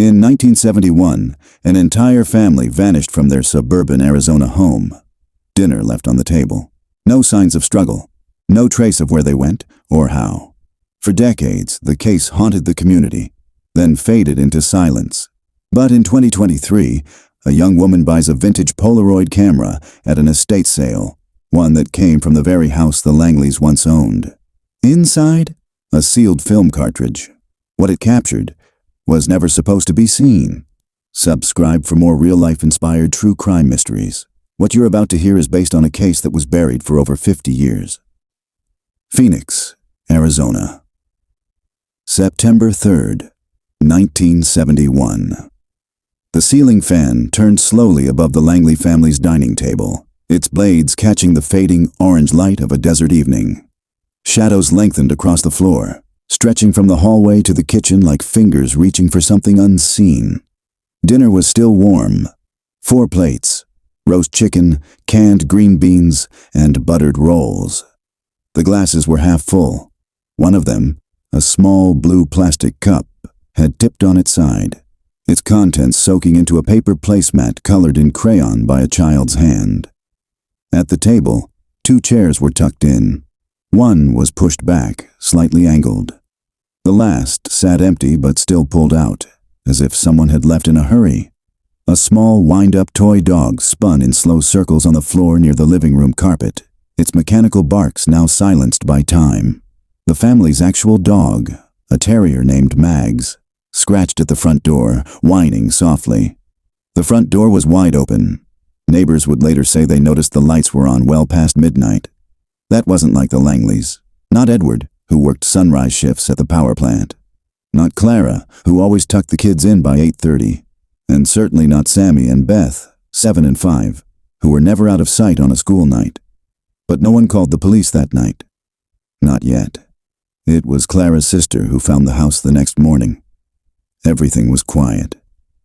In 1971, an entire family vanished from their suburban Arizona home. Dinner left on the table. No signs of struggle. No trace of where they went or how. For decades, the case haunted the community, then faded into silence. But in 2023, a young woman buys a vintage Polaroid camera at an estate sale, one that came from the very house the Langleys once owned. Inside, a sealed film cartridge. What it captured was never supposed to be seen. Subscribe for more real-life-inspired true crime mysteries. What you're about to hear is based on a case that was buried for over 50 years. Phoenix, Arizona. September 3rd, 1971. The ceiling fan turned slowly above the Langley family's dining table, its blades catching the fading orange light of a desert evening. Shadows lengthened across the floor, stretching from the hallway to the kitchen like fingers reaching for something unseen. Dinner was still warm. 4 plates, roast chicken, canned green beans, and buttered rolls. The glasses were half full. One of them, a small blue plastic cup, had tipped on its side, its contents soaking into a paper placemat colored in crayon by a child's hand. At the table, 2 chairs were tucked in. One was pushed back, slightly angled. The last sat empty but still pulled out, as if someone had left in a hurry. A small wind-up toy dog spun in slow circles on the floor near the living room carpet, its mechanical barks now silenced by time. The family's actual dog, a terrier named Mags, scratched at the front door, whining softly. The front door was wide open. Neighbors would later say they noticed the lights were on well past midnight. That wasn't like the Langleys. Not Edward, who worked sunrise shifts at the power plant. Not Clara, who always tucked the kids in by 8:30. And certainly not Sammy and Beth, 7 and 5, who were never out of sight on a school night. But no one called the police that night. Not yet. It was Clara's sister who found the house the next morning. Everything was quiet.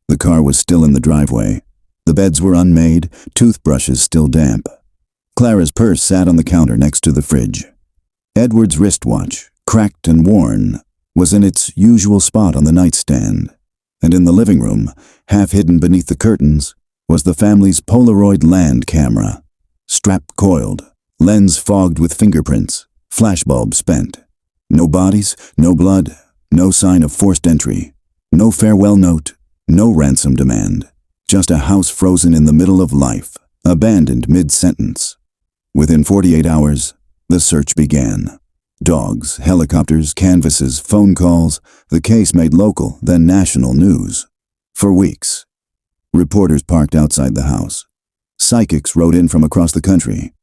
The car was still in the driveway. The beds were unmade, toothbrushes still damp. Clara's purse sat on the counter next to the fridge. Edward's wristwatch, cracked and worn, was in its usual spot on the nightstand. And in the living room, half hidden beneath the curtains, was the family's Polaroid land camera. Strap coiled, lens fogged with fingerprints, flashbulb spent. No bodies, no blood, no sign of forced entry. No farewell note, no ransom demand. Just a house frozen in the middle of life, abandoned mid-sentence. Within 48 hours, the search began. Dogs, helicopters, canvases, phone calls, the case made local, then national news. For weeks. Reporters parked outside the house. Psychics rode in from across the country.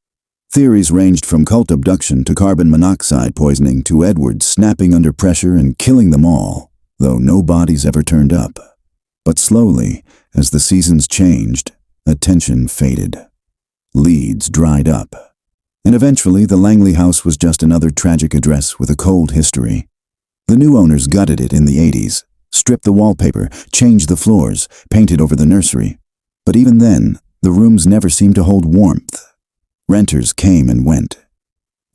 Theories ranged from cult abduction to carbon monoxide poisoning to Edward snapping under pressure and killing them all, though no bodies ever turned up. But slowly, as the seasons changed, attention faded. Leads dried up. And eventually, the Langley house was just another tragic address with a cold history. The new owners gutted it in the 80s, stripped the wallpaper, changed the floors, painted over the nursery. But even then, the rooms never seemed to hold warmth. Renters came and went.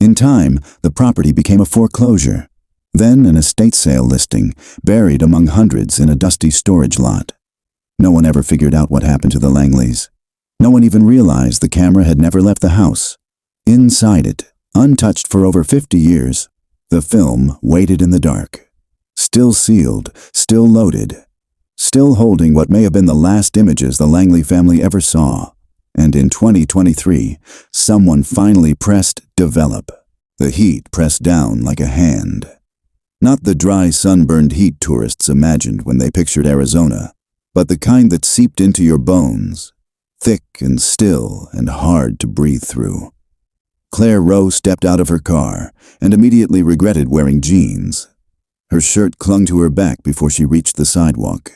In time, the property became a foreclosure. Then an estate sale listing, buried among hundreds in a dusty storage lot. No one ever figured out what happened to the Langleys. No one even realized the camera had never left the house. Inside it, untouched for over 50 years, the film waited in the dark. Still sealed, still loaded, still holding what may have been the last images the Langley family ever saw. And in 2023, someone finally pressed develop. The heat pressed down like a hand. Not the dry, sunburned heat tourists imagined when they pictured Arizona, but the kind that seeped into your bones, thick and still and hard to breathe through. Claire Rowe stepped out of her car and immediately regretted wearing jeans. Her shirt clung to her back before she reached the sidewalk.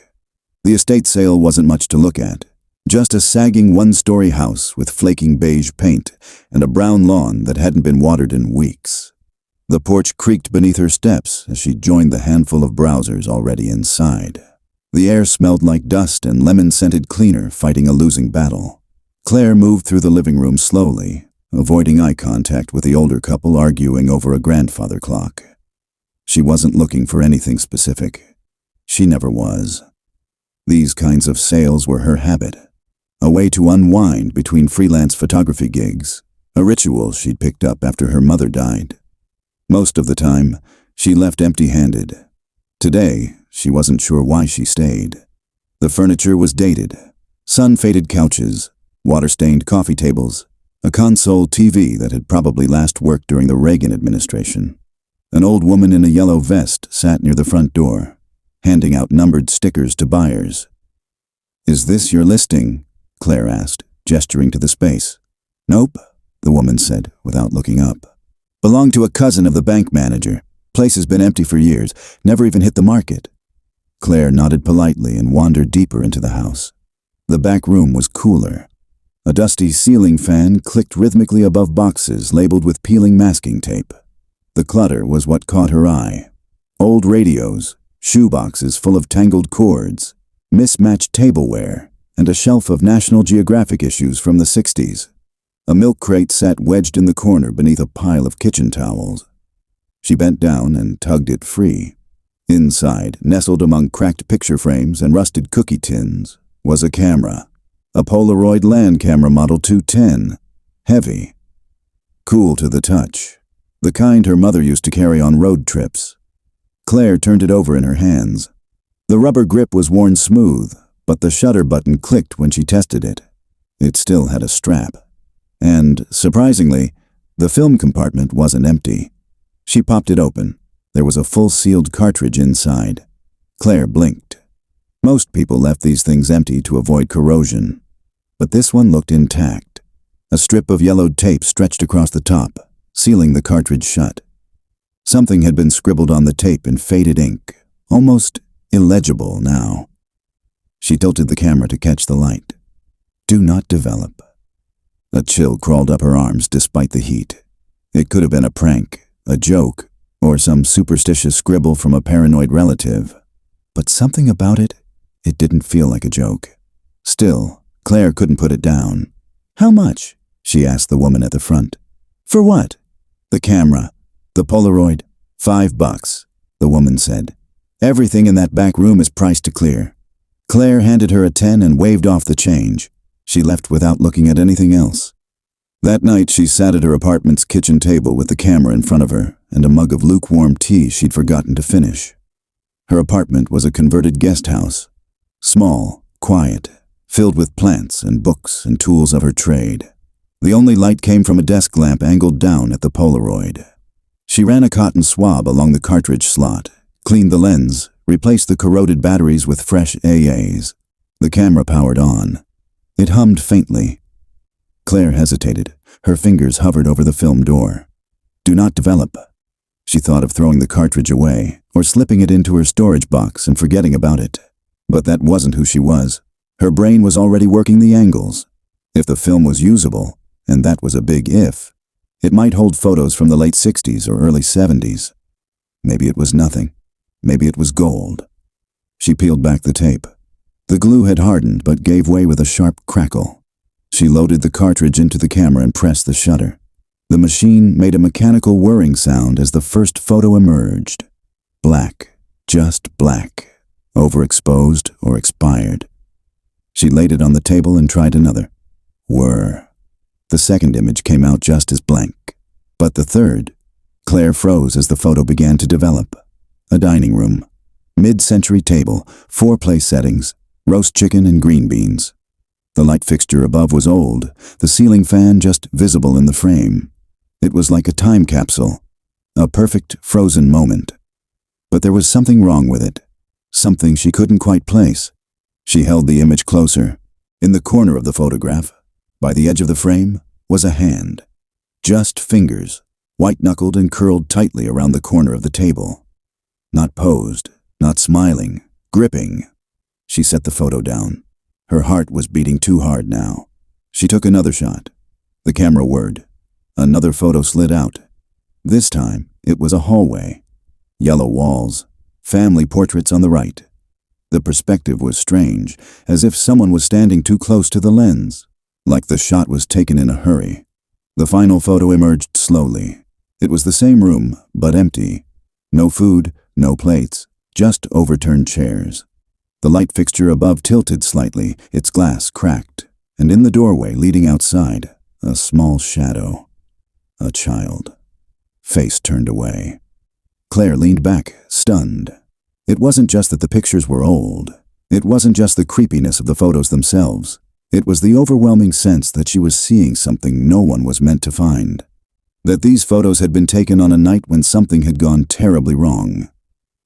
The estate sale wasn't much to look at. Just a sagging one-story house with flaking beige paint and a brown lawn that hadn't been watered in weeks. The porch creaked beneath her steps as she joined the handful of browsers already inside. The air smelled like dust and lemon-scented cleaner fighting a losing battle. Claire moved through the living room slowly, avoiding eye contact with the older couple arguing over a grandfather clock. She wasn't looking for anything specific. She never was. These kinds of sales were her habit, a way to unwind between freelance photography gigs, a ritual she'd picked up after her mother died. Most of the time, she left empty-handed. Today, she wasn't sure why she stayed. The furniture was dated, sun-faded couches, water-stained coffee tables, a console TV that had probably last worked during the Reagan administration. An old woman in a yellow vest sat near the front door, handing out numbered stickers to buyers. "Is this your listing?" Claire asked, gesturing to the space. "Nope," the woman said, without looking up. "Belonged to a cousin of the bank manager. Place has been empty for years, never even hit the market." Claire nodded politely and wandered deeper into the house. The back room was cooler. A dusty ceiling fan clicked rhythmically above boxes labeled with peeling masking tape. The clutter was what caught her eye. Old radios, shoeboxes full of tangled cords, mismatched tableware, and a shelf of National Geographic issues from the 60s. A milk crate sat wedged in the corner beneath a pile of kitchen towels. She bent down and tugged it free. Inside, nestled among cracked picture frames and rusted cookie tins, was a camera. A Polaroid Land Camera Model 210, heavy, cool to the touch, the kind her mother used to carry on road trips. Claire turned it over in her hands. The rubber grip was worn smooth, but the shutter button clicked when she tested it. It still had a strap. And, surprisingly, the film compartment wasn't empty. She popped it open. There was a full-sealed cartridge inside. Claire blinked. Most people left these things empty to avoid corrosion, but this one looked intact. A strip of yellowed tape stretched across the top, sealing the cartridge shut. Something had been scribbled on the tape in faded ink, almost illegible now. She tilted the camera to catch the light. "Do not develop." A chill crawled up her arms despite the heat. It could have been a prank, a joke, or some superstitious scribble from a paranoid relative. But something about it didn't feel like a joke. Still, Claire couldn't put it down. "How much?" she asked the woman at the front. "For what?" "The camera. The Polaroid. $5, the woman said. "Everything in that back room is priced to clear." Claire handed her a 10 and waved off the change. She left without looking at anything else. That night, she sat at her apartment's kitchen table with the camera in front of her and a mug of lukewarm tea she'd forgotten to finish. Her apartment was a converted guest house. Small, quiet, filled with plants and books and tools of her trade. The only light came from a desk lamp angled down at the Polaroid. She ran a cotton swab along the cartridge slot, cleaned the lens, replaced the corroded batteries with fresh AAs. The camera powered on. It hummed faintly. Claire hesitated. Her fingers hovered over the film door. "Do not develop." She thought of throwing the cartridge away, or slipping it into her storage box and forgetting about it. But that wasn't who she was. Her brain was already working the angles. If the film was usable, and that was a big if, it might hold photos from the late 60s or early 70s. Maybe it was nothing. Maybe it was gold. She peeled back the tape. The glue had hardened but gave way with a sharp crackle. She loaded the cartridge into the camera and pressed the shutter. The machine made a mechanical whirring sound as the first photo emerged. Black, just black, overexposed or expired. She laid it on the table and tried another. Whir. The second image came out just as blank. But the third, Claire froze as the photo began to develop. A dining room. Mid-century table, 4 place settings, roast chicken and green beans. The light fixture above was old, the ceiling fan just visible in the frame. It was like a time capsule, a perfect frozen moment. But there was something wrong with it, something she couldn't quite place. She held the image closer. In the corner of the photograph, by the edge of the frame, was a hand. Just fingers, white-knuckled and curled tightly around the corner of the table. Not posed, not smiling, gripping. She set the photo down. Her heart was beating too hard now. She took another shot. The camera whirred. Another photo slid out. This time, it was a hallway. Yellow walls, family portraits on the right. The perspective was strange, as if someone was standing too close to the lens, like the shot was taken in a hurry. The final photo emerged slowly. It was the same room, but empty. No food, no plates, just overturned chairs. The light fixture above tilted slightly, its glass cracked, and in the doorway leading outside, a small shadow. A child. Face turned away. Claire leaned back, stunned. It wasn't just that the pictures were old. It wasn't just the creepiness of the photos themselves. It was the overwhelming sense that she was seeing something no one was meant to find. That these photos had been taken on a night when something had gone terribly wrong.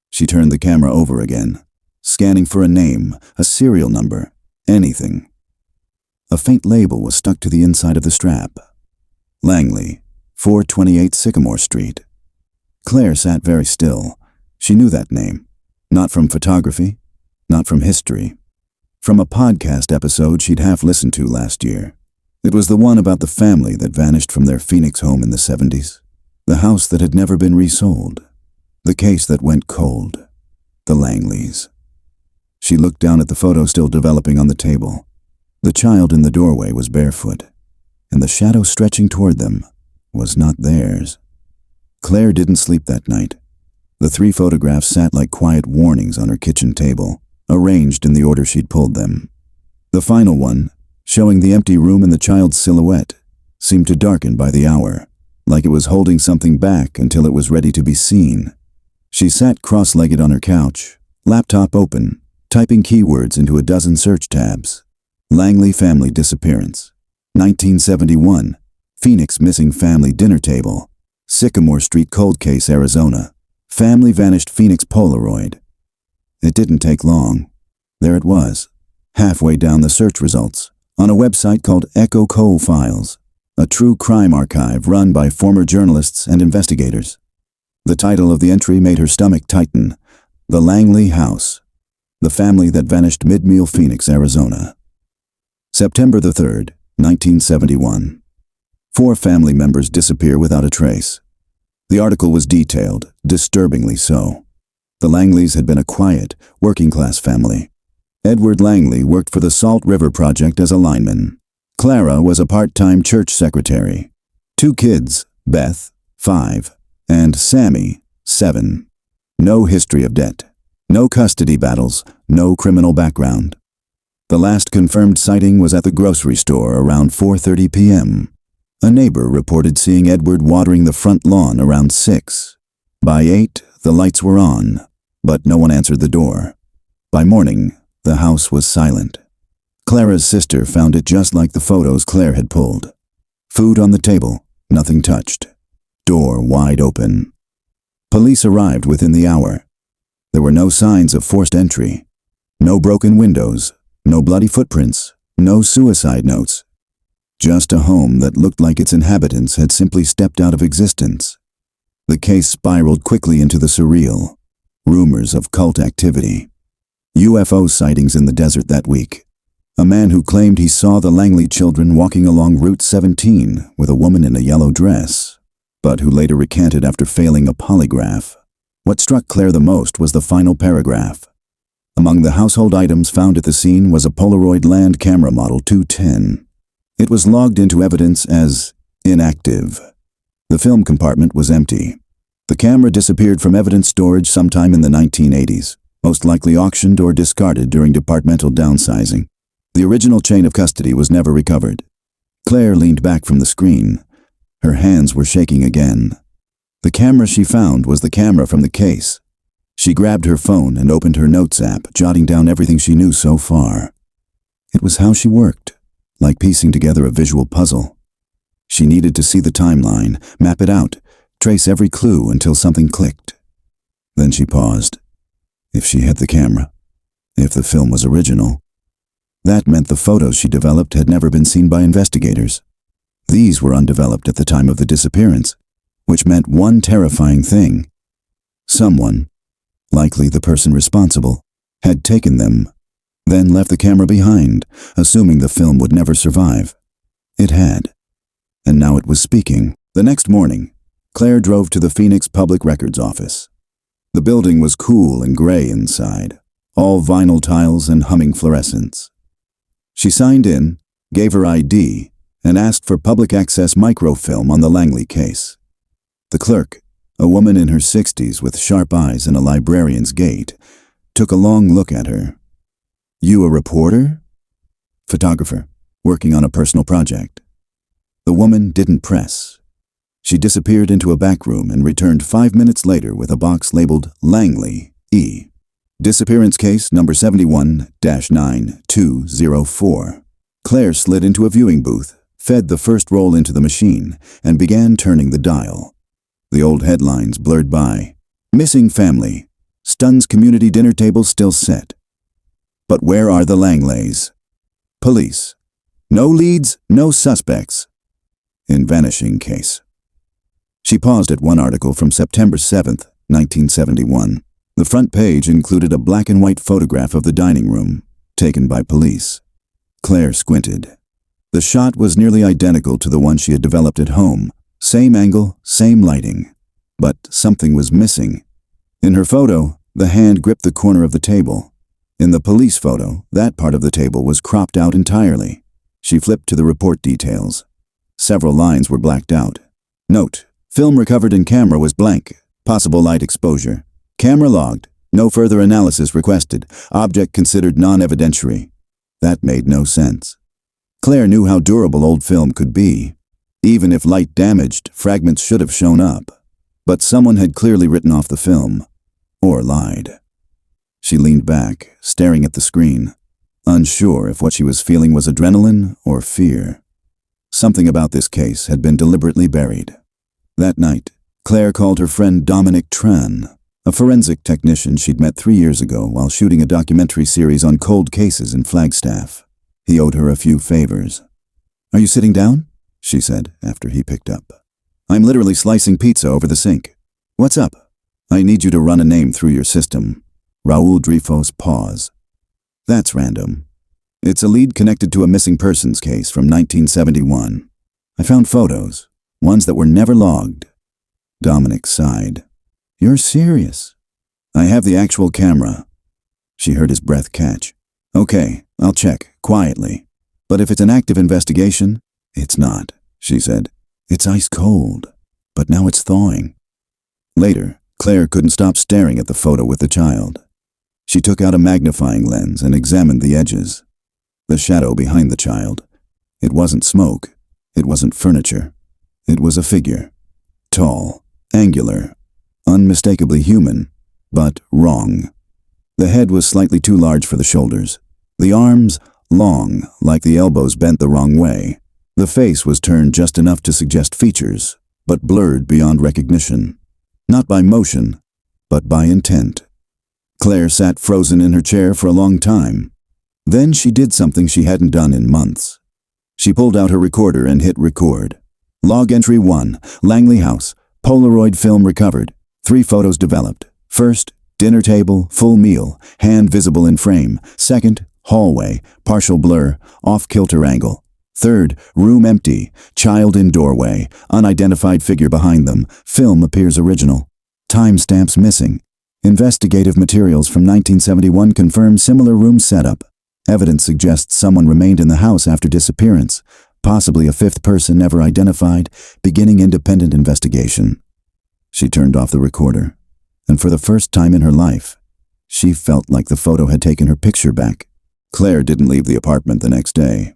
She turned the camera over again, scanning for a name, a serial number, anything. A faint label was stuck to the inside of the strap. Langley, 428 Sycamore Street. Claire sat very still. She knew that name. Not from photography, not from history. From a podcast episode she'd half listened to last year. It was the one about the family that vanished from their Phoenix home in the 70s. The house that had never been resold. The case that went cold. The Langleys. She looked down at the photo still developing on the table. The child in the doorway was barefoot, and the shadow stretching toward them was not theirs. Claire didn't sleep that night. The 3 photographs sat like quiet warnings on her kitchen table, arranged in the order she'd pulled them. The final one, showing the empty room and the child's silhouette, seemed to darken by the hour, like it was holding something back until it was ready to be seen. She sat cross-legged on her couch, laptop open, typing keywords into a dozen search tabs. Langley family disappearance. 1971. Phoenix missing family dinner table. Sycamore Street cold case, Arizona. Family vanished Phoenix Polaroid. It didn't take long. There it was, halfway down the search results, on a website called Echo Coal Files, a true crime archive run by former journalists and investigators. The title of the entry made her stomach tighten. The Langley House. The family that vanished mid-meal Phoenix, Arizona. September the 3rd, 1971. 4 family members disappear without a trace. The article was detailed, disturbingly so. The Langleys had been a quiet, working-class family. Edward Langley worked for the Salt River Project as a lineman. Clara was a part-time church secretary. 2 kids, Beth, 5, and Sammy, 7. No history of debt. No custody battles, no criminal background. The last confirmed sighting was at the grocery store around 4:30 p.m. A neighbor reported seeing Edward watering the front lawn around 6. By 8, the lights were on, but no one answered the door. By morning, the house was silent. Clara's sister found it just like the photos Claire had pulled. Food on the table, nothing touched. Door wide open. Police arrived within the hour. There were no signs of forced entry. No broken windows, no bloody footprints, no suicide notes. Just a home that looked like its inhabitants had simply stepped out of existence. The case spiraled quickly into the surreal. Rumors of cult activity. UFO sightings in the desert that week. A man who claimed he saw the Langley children walking along Route 17 with a woman in a yellow dress, but who later recanted after failing a polygraph. What struck Claire the most was the final paragraph. Among the household items found at the scene was a Polaroid Land Camera Model 210. It was logged into evidence as inactive. The film compartment was empty. The camera disappeared from evidence storage sometime in the 1980s, most likely auctioned or discarded during departmental downsizing. The original chain of custody was never recovered. Claire leaned back from the screen. Her hands were shaking again. The camera she found was the camera from the case. She grabbed her phone and opened her notes app, jotting down everything she knew so far. It was how she worked, like piecing together a visual puzzle. She needed to see the timeline, map it out, trace every clue until something clicked. Then she paused. If she had the camera, if the film was original, that meant the photos she developed had never been seen by investigators. These were undeveloped at the time of the disappearance, which meant one terrifying thing. Someone, likely the person responsible, had taken them, then left the camera behind, assuming the film would never survive. It had. And now it was speaking. The next morning, Claire drove to the Phoenix Public Records Office. The building was cool and gray inside, all vinyl tiles and humming fluorescents. She signed in, gave her ID, and asked for public access microfilm on the Langley case. The clerk, a woman in her 60s with sharp eyes and a librarian's gait, took a long look at her, You a reporter? Photographer, working on a personal project. The woman didn't press. She disappeared into a back room and returned 5 minutes later with a box labeled Langley, E. Disappearance case number 71-9204. Claire slid into a viewing booth, fed the first roll into the machine, and began turning the dial. The old headlines blurred by. Missing family. Stuns community dinner table still set. But where are the Langleys? Police. No leads, no suspects. In vanishing case. She paused at one article from September 7th, 1971. The front page included a black and white photograph of the dining room, taken by police. Claire squinted. The shot was nearly identical to the one she had developed at home. Same angle, same lighting. But something was missing. In her photo, the hand gripped the corner of the table. In the police photo, that part of the table was cropped out entirely. She flipped to the report details. Several lines were blacked out. Note: film recovered in camera was blank. Possible light exposure. Camera logged. No further analysis requested. Object considered non-evidentiary. That made no sense. Claire knew how durable old film could be. Even if light damaged, fragments should have shown up. But someone had clearly written off the film. Or lied. She leaned back, staring at the screen, unsure if what she was feeling was adrenaline or fear. Something about this case had been deliberately buried. That night, Claire called her friend Dominic Tran, a forensic technician she'd met 3 years ago while shooting a documentary series on cold cases in Flagstaff. He owed her a few favors. "Are you sitting down?" she said after he picked up. "I'm literally slicing pizza over the sink. What's up?" "I need you to run a name through your system." Raul Dreyfus paused. "That's random. It's a lead connected to a missing persons case from 1971. I found photos, ones that were never logged." Dominic sighed. "You're serious?" "I have the actual camera." She heard his breath catch. "Okay, I'll check, quietly. But if it's an active investigation..." "It's not," she said. "It's ice cold. But now it's thawing." Later, Claire couldn't stop staring at the photo with the child. She took out a magnifying lens and examined the edges. The shadow behind the child. It wasn't smoke. It wasn't furniture. It was a figure. Tall, angular, unmistakably human, but wrong. The head was slightly too large for the shoulders. The arms, long, like the elbows bent the wrong way. The face was turned just enough to suggest features, but blurred beyond recognition. Not by motion, but by intent. Claire sat frozen in her chair for a long time. Then she did something she hadn't done in months. She pulled out her recorder and hit record. Log entry 1, Langley House, Polaroid film recovered. 3 photos developed. First, dinner table, full meal, hand visible in frame. Second, hallway, partial blur, off-kilter angle. Third, room empty, child in doorway, unidentified figure behind them. Film appears original. Timestamps missing. Investigative materials from 1971 confirm similar room setup. Evidence suggests someone remained in the house after disappearance, possibly a 5th person never identified, beginning independent investigation. She turned off the recorder, and for the first time in her life, she felt like the photo had taken her picture back. Claire didn't leave the apartment the next day.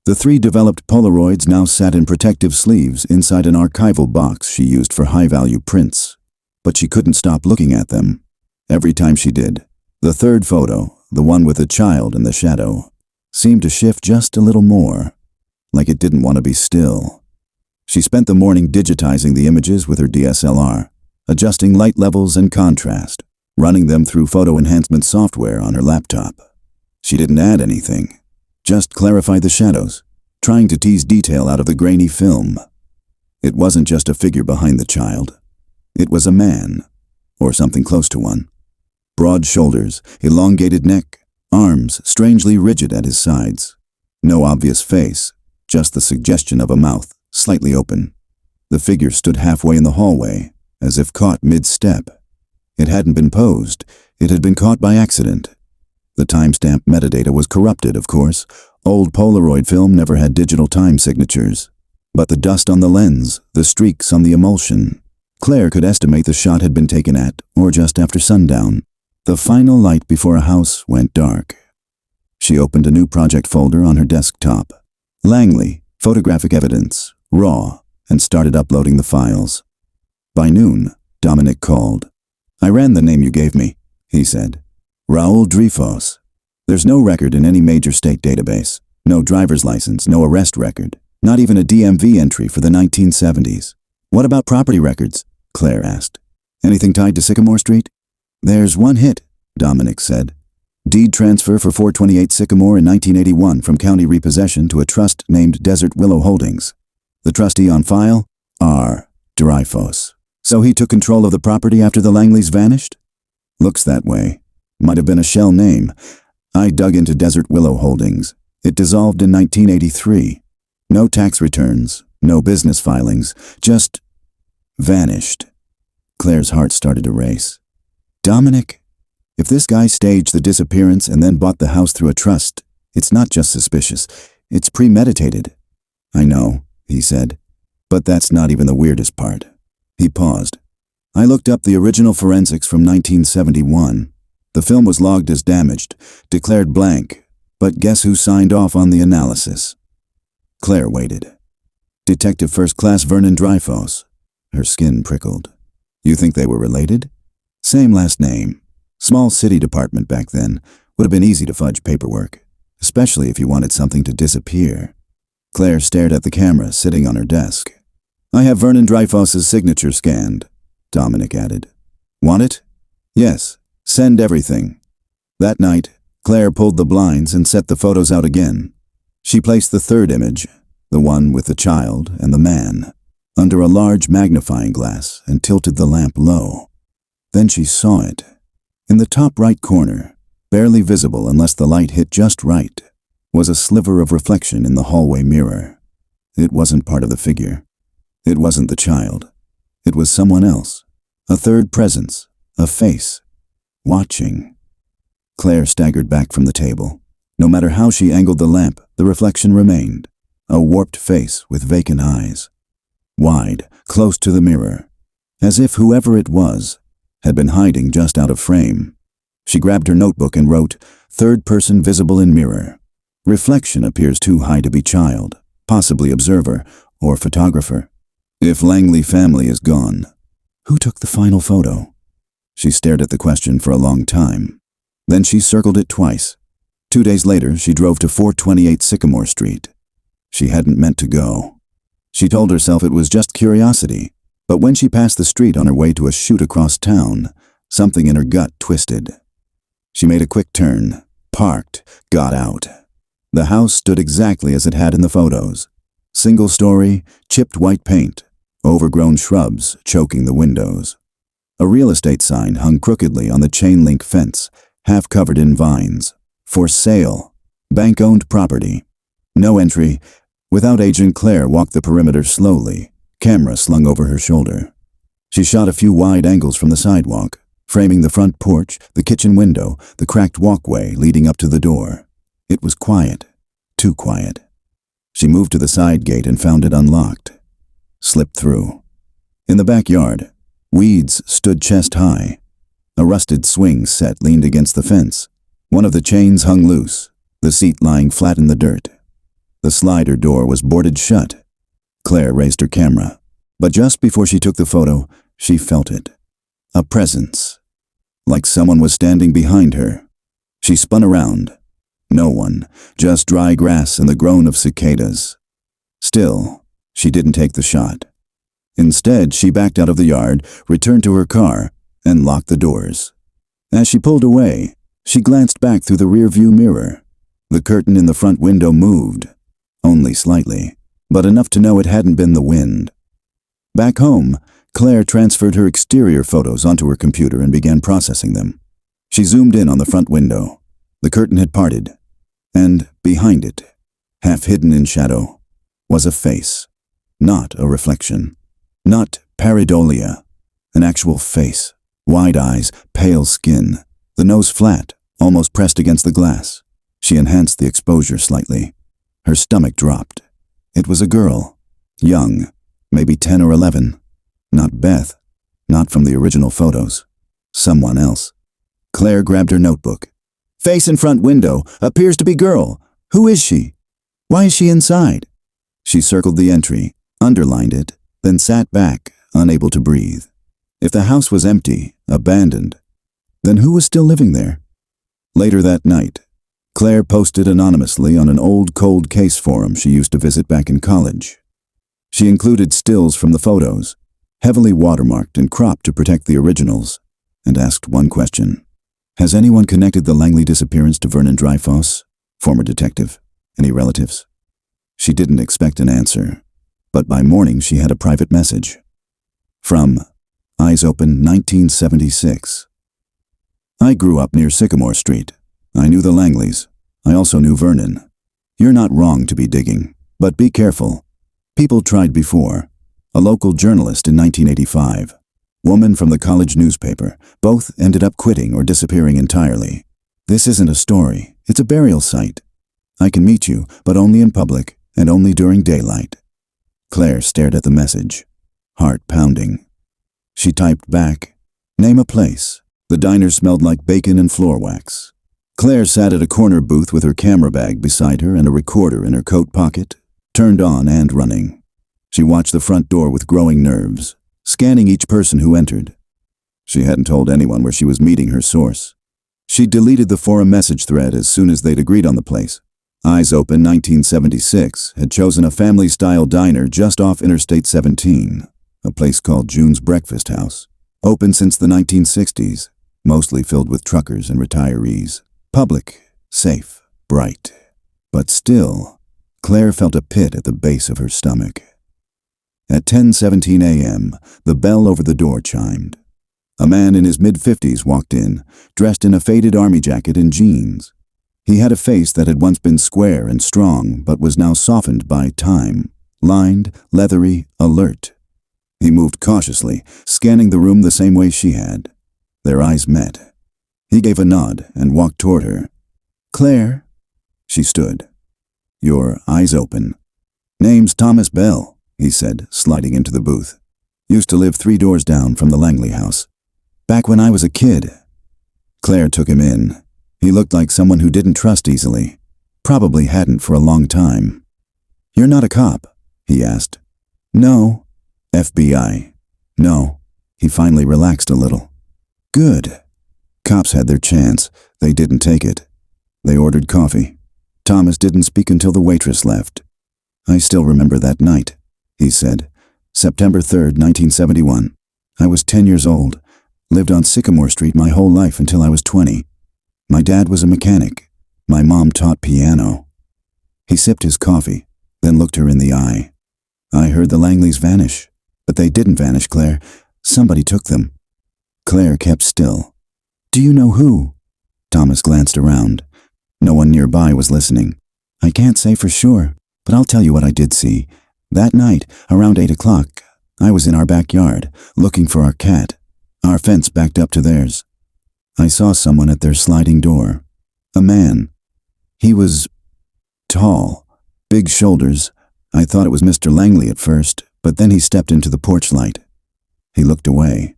The 3 developed Polaroids now sat in protective sleeves inside an archival box she used for high-value prints. But she couldn't stop looking at them. Every time she did, the 3rd photo, the one with the child in the shadow, seemed to shift just a little more, like it didn't want to be still. She spent the morning digitizing the images with her DSLR, adjusting light levels and contrast, running them through photo enhancement software on her laptop. She didn't add anything, just clarified the shadows, trying to tease detail out of the grainy film. It wasn't just a figure behind the child. It was a man, or something close to one. Broad shoulders, elongated neck, arms strangely rigid at his sides. No obvious face, just the suggestion of a mouth, slightly open. The figure stood halfway in the hallway, as if caught mid-step. It hadn't been posed, it had been caught by accident. The timestamp metadata was corrupted, of course. Old Polaroid film never had digital time signatures. But the dust on the lens, the streaks on the emulsion. Claire could estimate the shot had been taken at, or just after sundown. The final light before a house went dark. She opened a new project folder on her desktop. Langley, photographic evidence, raw, and started uploading the files. By noon, Dominic called. "I ran the name you gave me," he said. "Raul Dreyfus. There's no record in any major state database. No driver's license, no arrest record. Not even a DMV entry for the 1970s. "What about property records?" Claire asked. "Anything tied to Sycamore Street?" "There's one hit," Dominic said. "Deed transfer for 428 Sycamore in 1981 from county repossession to a trust named Desert Willow Holdings. The trustee on file? R. Dreyfus. So he took control of the property after the Langleys vanished?" "Looks that way. Might have been a shell name. I dug into Desert Willow Holdings. It dissolved in 1983. No tax returns, no business filings, just vanished." Claire's heart started to race. Dominic, if this guy staged the disappearance and then bought the house through a trust, it's not just suspicious, it's premeditated. "I know," he said, "but that's not even the weirdest part." He paused. "I looked up the original forensics from 1971. The film was logged as damaged, declared blank, but guess who signed off on the analysis?" Claire waited. "Detective First Class Vernon Dreyfus." Her skin prickled. "You think they were related?" "Same last name. Small city department back then. Would have been easy to fudge paperwork, especially if you wanted something to disappear." Claire stared at the camera sitting on her desk. "I have Vernon Dreyfus's signature scanned," Dominic added. "Want it?" "Yes. Send everything." That night, Claire pulled the blinds and set the photos out again. She placed the third image, the one with the child and the man, under a large magnifying glass and tilted the lamp low. Then she saw it. In the top right corner, barely visible unless the light hit just right, was a sliver of reflection in the hallway mirror. It wasn't part of the figure. It wasn't the child. It was someone else. A third presence, a face, watching. Claire staggered back from the table. No matter how she angled the lamp, the reflection remained. A warped face with vacant eyes. Wide, close to the mirror. As if whoever it was had been hiding just out of frame. She grabbed her notebook and wrote, "Third person visible in mirror. Reflection appears too high to be child, possibly observer or photographer. If Langley family is gone, who took the final photo?" She stared at the question for a long time. Then she circled it twice. 2 days later, she drove to 428 Sycamore Street. She hadn't meant to go. She told herself it was just curiosity, but when she passed the street on her way to a shoot across town, something in her gut twisted. She made a quick turn, parked, got out. The house stood exactly as it had in the photos. Single story, chipped white paint, overgrown shrubs choking the windows. A real estate sign hung crookedly on the chain-link fence, half covered in vines. "For sale. Bank-owned property." No entry. Without Agent Claire walked the perimeter slowly, camera slung over her shoulder. She shot a few wide angles from the sidewalk, framing the front porch, the kitchen window, the cracked walkway leading up to the door. It was quiet. Too quiet. She moved to the side gate and found it unlocked. Slipped through. In the backyard, weeds stood chest high. A rusted swing set leaned against the fence. One of the chains hung loose, the seat lying flat in the dirt. The slider door was boarded shut. Claire raised her camera, but just before she took the photo, she felt it. A presence. Like someone was standing behind her. She spun around. No one, just dry grass and the groan of cicadas. Still, she didn't take the shot. Instead, she backed out of the yard, returned to her car, and locked the doors. As she pulled away, she glanced back through the rearview mirror. The curtain in the front window moved. Only slightly, but enough to know it hadn't been the wind. Back home, Claire transferred her exterior photos onto her computer and began processing them. She zoomed in on the front window. The curtain had parted, and behind it, half hidden in shadow, was a face. Not a reflection. Not pareidolia. An actual face. Wide eyes, pale skin, the nose flat, almost pressed against the glass. She enhanced the exposure slightly. Her stomach dropped. It was a girl. Young, maybe 10 or 11. Not Beth. Not from the original photos. Someone else. Claire grabbed her notebook. Face in front window. Appears to be girl. Who is she? Why is she inside? She circled the entry, underlined it, then sat back, unable to breathe. If the house was empty, abandoned, then who was still living there? Later that night, Claire posted anonymously on an old cold case forum she used to visit back in college. She included stills from the photos, heavily watermarked and cropped to protect the originals, and asked one question. Has anyone connected the Langley disappearance to Vernon Dreyfoss, former detective? Any relatives? She didn't expect an answer, but by morning she had a private message. From Eyes Open 1976. I grew up near Sycamore Street. I knew the Langleys. I also knew Vernon. You're not wrong to be digging, but be careful. People tried before. A local journalist in 1985. Woman from the college newspaper. Both ended up quitting or disappearing entirely. This isn't a story. It's a burial site. I can meet you, but only in public and only during daylight. Claire stared at the message, heart pounding. She typed back, name a place. The diner smelled like bacon and floor wax. Claire sat at a corner booth with her camera bag beside her and a recorder in her coat pocket, turned on and running. She watched the front door with growing nerves, scanning each person who entered. She hadn't told anyone where she was meeting her source. She deleted the forum message thread as soon as they'd agreed on the place. Eyes Open 1976 had chosen a family-style diner just off Interstate 17, a place called June's Breakfast House, open since the 1960s, mostly filled with truckers and retirees. Public, safe, bright. But still, Claire felt a pit at the base of her stomach. At 10:17 a.m., the bell over the door chimed. A man in his mid-50s walked in, dressed in a faded army jacket and jeans. He had a face that had once been square and strong, but was now softened by time, lined, leathery, alert. He moved cautiously, scanning the room the same way she had. Their eyes met. He gave a nod and walked toward her. Claire? She stood. Your eyes open. Name's Thomas Bell, he said, sliding into the booth. Used to live 3 doors down from the Langley house. Back when I was a kid. Claire took him in. He looked like someone who didn't trust easily. Probably hadn't for a long time. You're not a cop? He asked. No. FBI. No. He finally relaxed a little. Good. Cops had their chance. They didn't take it. They ordered coffee. Thomas didn't speak until the waitress left. I still remember that night, he said. September 3rd, 1971. I was 10 years old. Lived on Sycamore Street my whole life until I was 20. My dad was a mechanic. My mom taught piano. He sipped his coffee, then looked her in the eye. I heard the Langleys vanish. But they didn't vanish, Claire. Somebody took them. Claire kept still. Do you know who? Thomas glanced around. No one nearby was listening. I can't say for sure, but I'll tell you what I did see. That night, around 8 o'clock, I was in our backyard, looking for our cat. Our fence backed up to theirs. I saw someone at their sliding door. A man. He was tall, big shoulders. I thought it was Mr. Langley at first, but then he stepped into the porch light. He looked away.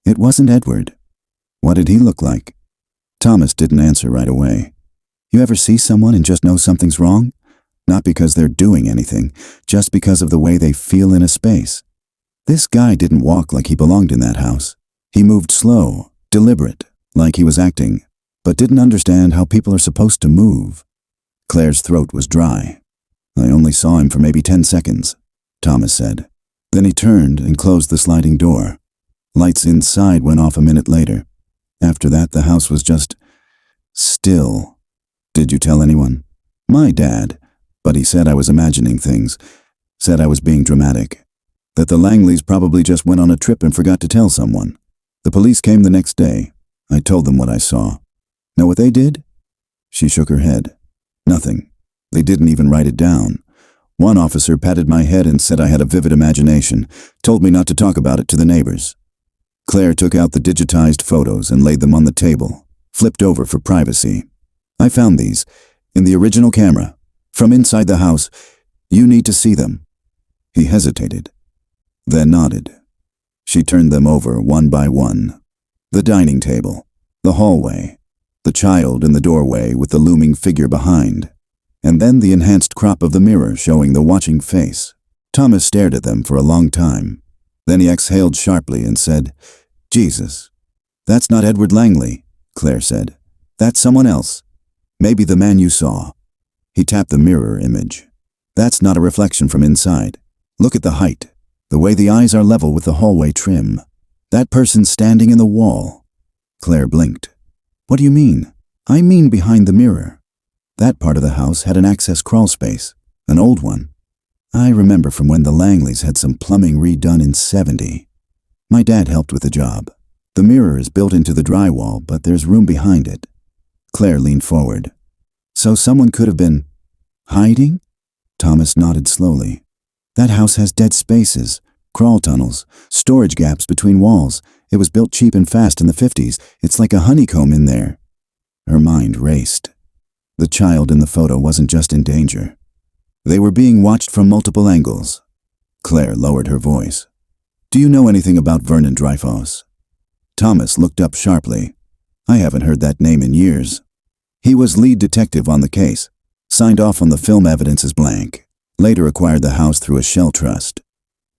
It wasn't Edward. What did he look like? Thomas didn't answer right away. You ever see someone and just know something's wrong? Not because they're doing anything, just because of the way they feel in a space. This guy didn't walk like he belonged in that house. He moved slow, deliberate, like he was acting, but didn't understand how people are supposed to move. Claire's throat was dry. I only saw him for maybe 10 seconds, Thomas said. Then he turned and closed the sliding door. Lights inside went off a minute later. After that, the house was just still. Did you tell anyone? My dad, but he said I was imagining things, said I was being dramatic, that the Langleys probably just went on a trip and forgot to tell someone. The police came the next day. I told them what I saw. Know what they did? She shook her head. Nothing. They didn't even write it down. One officer patted my head and said I had a vivid imagination, told me not to talk about it to the neighbors. Claire took out the digitized photos and laid them on the table, flipped over for privacy. I found these, in the original camera, from inside the house. You need to see them. He hesitated, then nodded. She turned them over one by one. The dining table, the hallway, the child in the doorway with the looming figure behind, and then the enhanced crop of the mirror showing the watching face. Thomas stared at them for a long time. Then he exhaled sharply and said, "Jesus, that's not Edward Langley," Claire said. "That's someone else. Maybe the man you saw." He tapped the mirror image. "That's not a reflection from inside. Look at the height, the way the eyes are level with the hallway trim. That person's standing in the wall." Claire blinked. "What do you mean?" "I mean behind the mirror. That part of the house had an access crawl space, an old one. I remember from when the Langleys had some plumbing redone in '70. My dad helped with the job. The mirror is built into the drywall, but there's room behind it." Claire leaned forward. "So someone could have been hiding?" Thomas nodded slowly. "That house has dead spaces, crawl tunnels, storage gaps between walls. It was built cheap and fast in the '50s. It's like a honeycomb in there." Her mind raced. The child in the photo wasn't just in danger. They were being watched from multiple angles. Claire lowered her voice. "Do you know anything about Vernon Dreyfus?" Thomas looked up sharply. "I haven't heard that name in years." "He was lead detective on the case. Signed off on the film evidence as blank. Later acquired the house through a shell trust."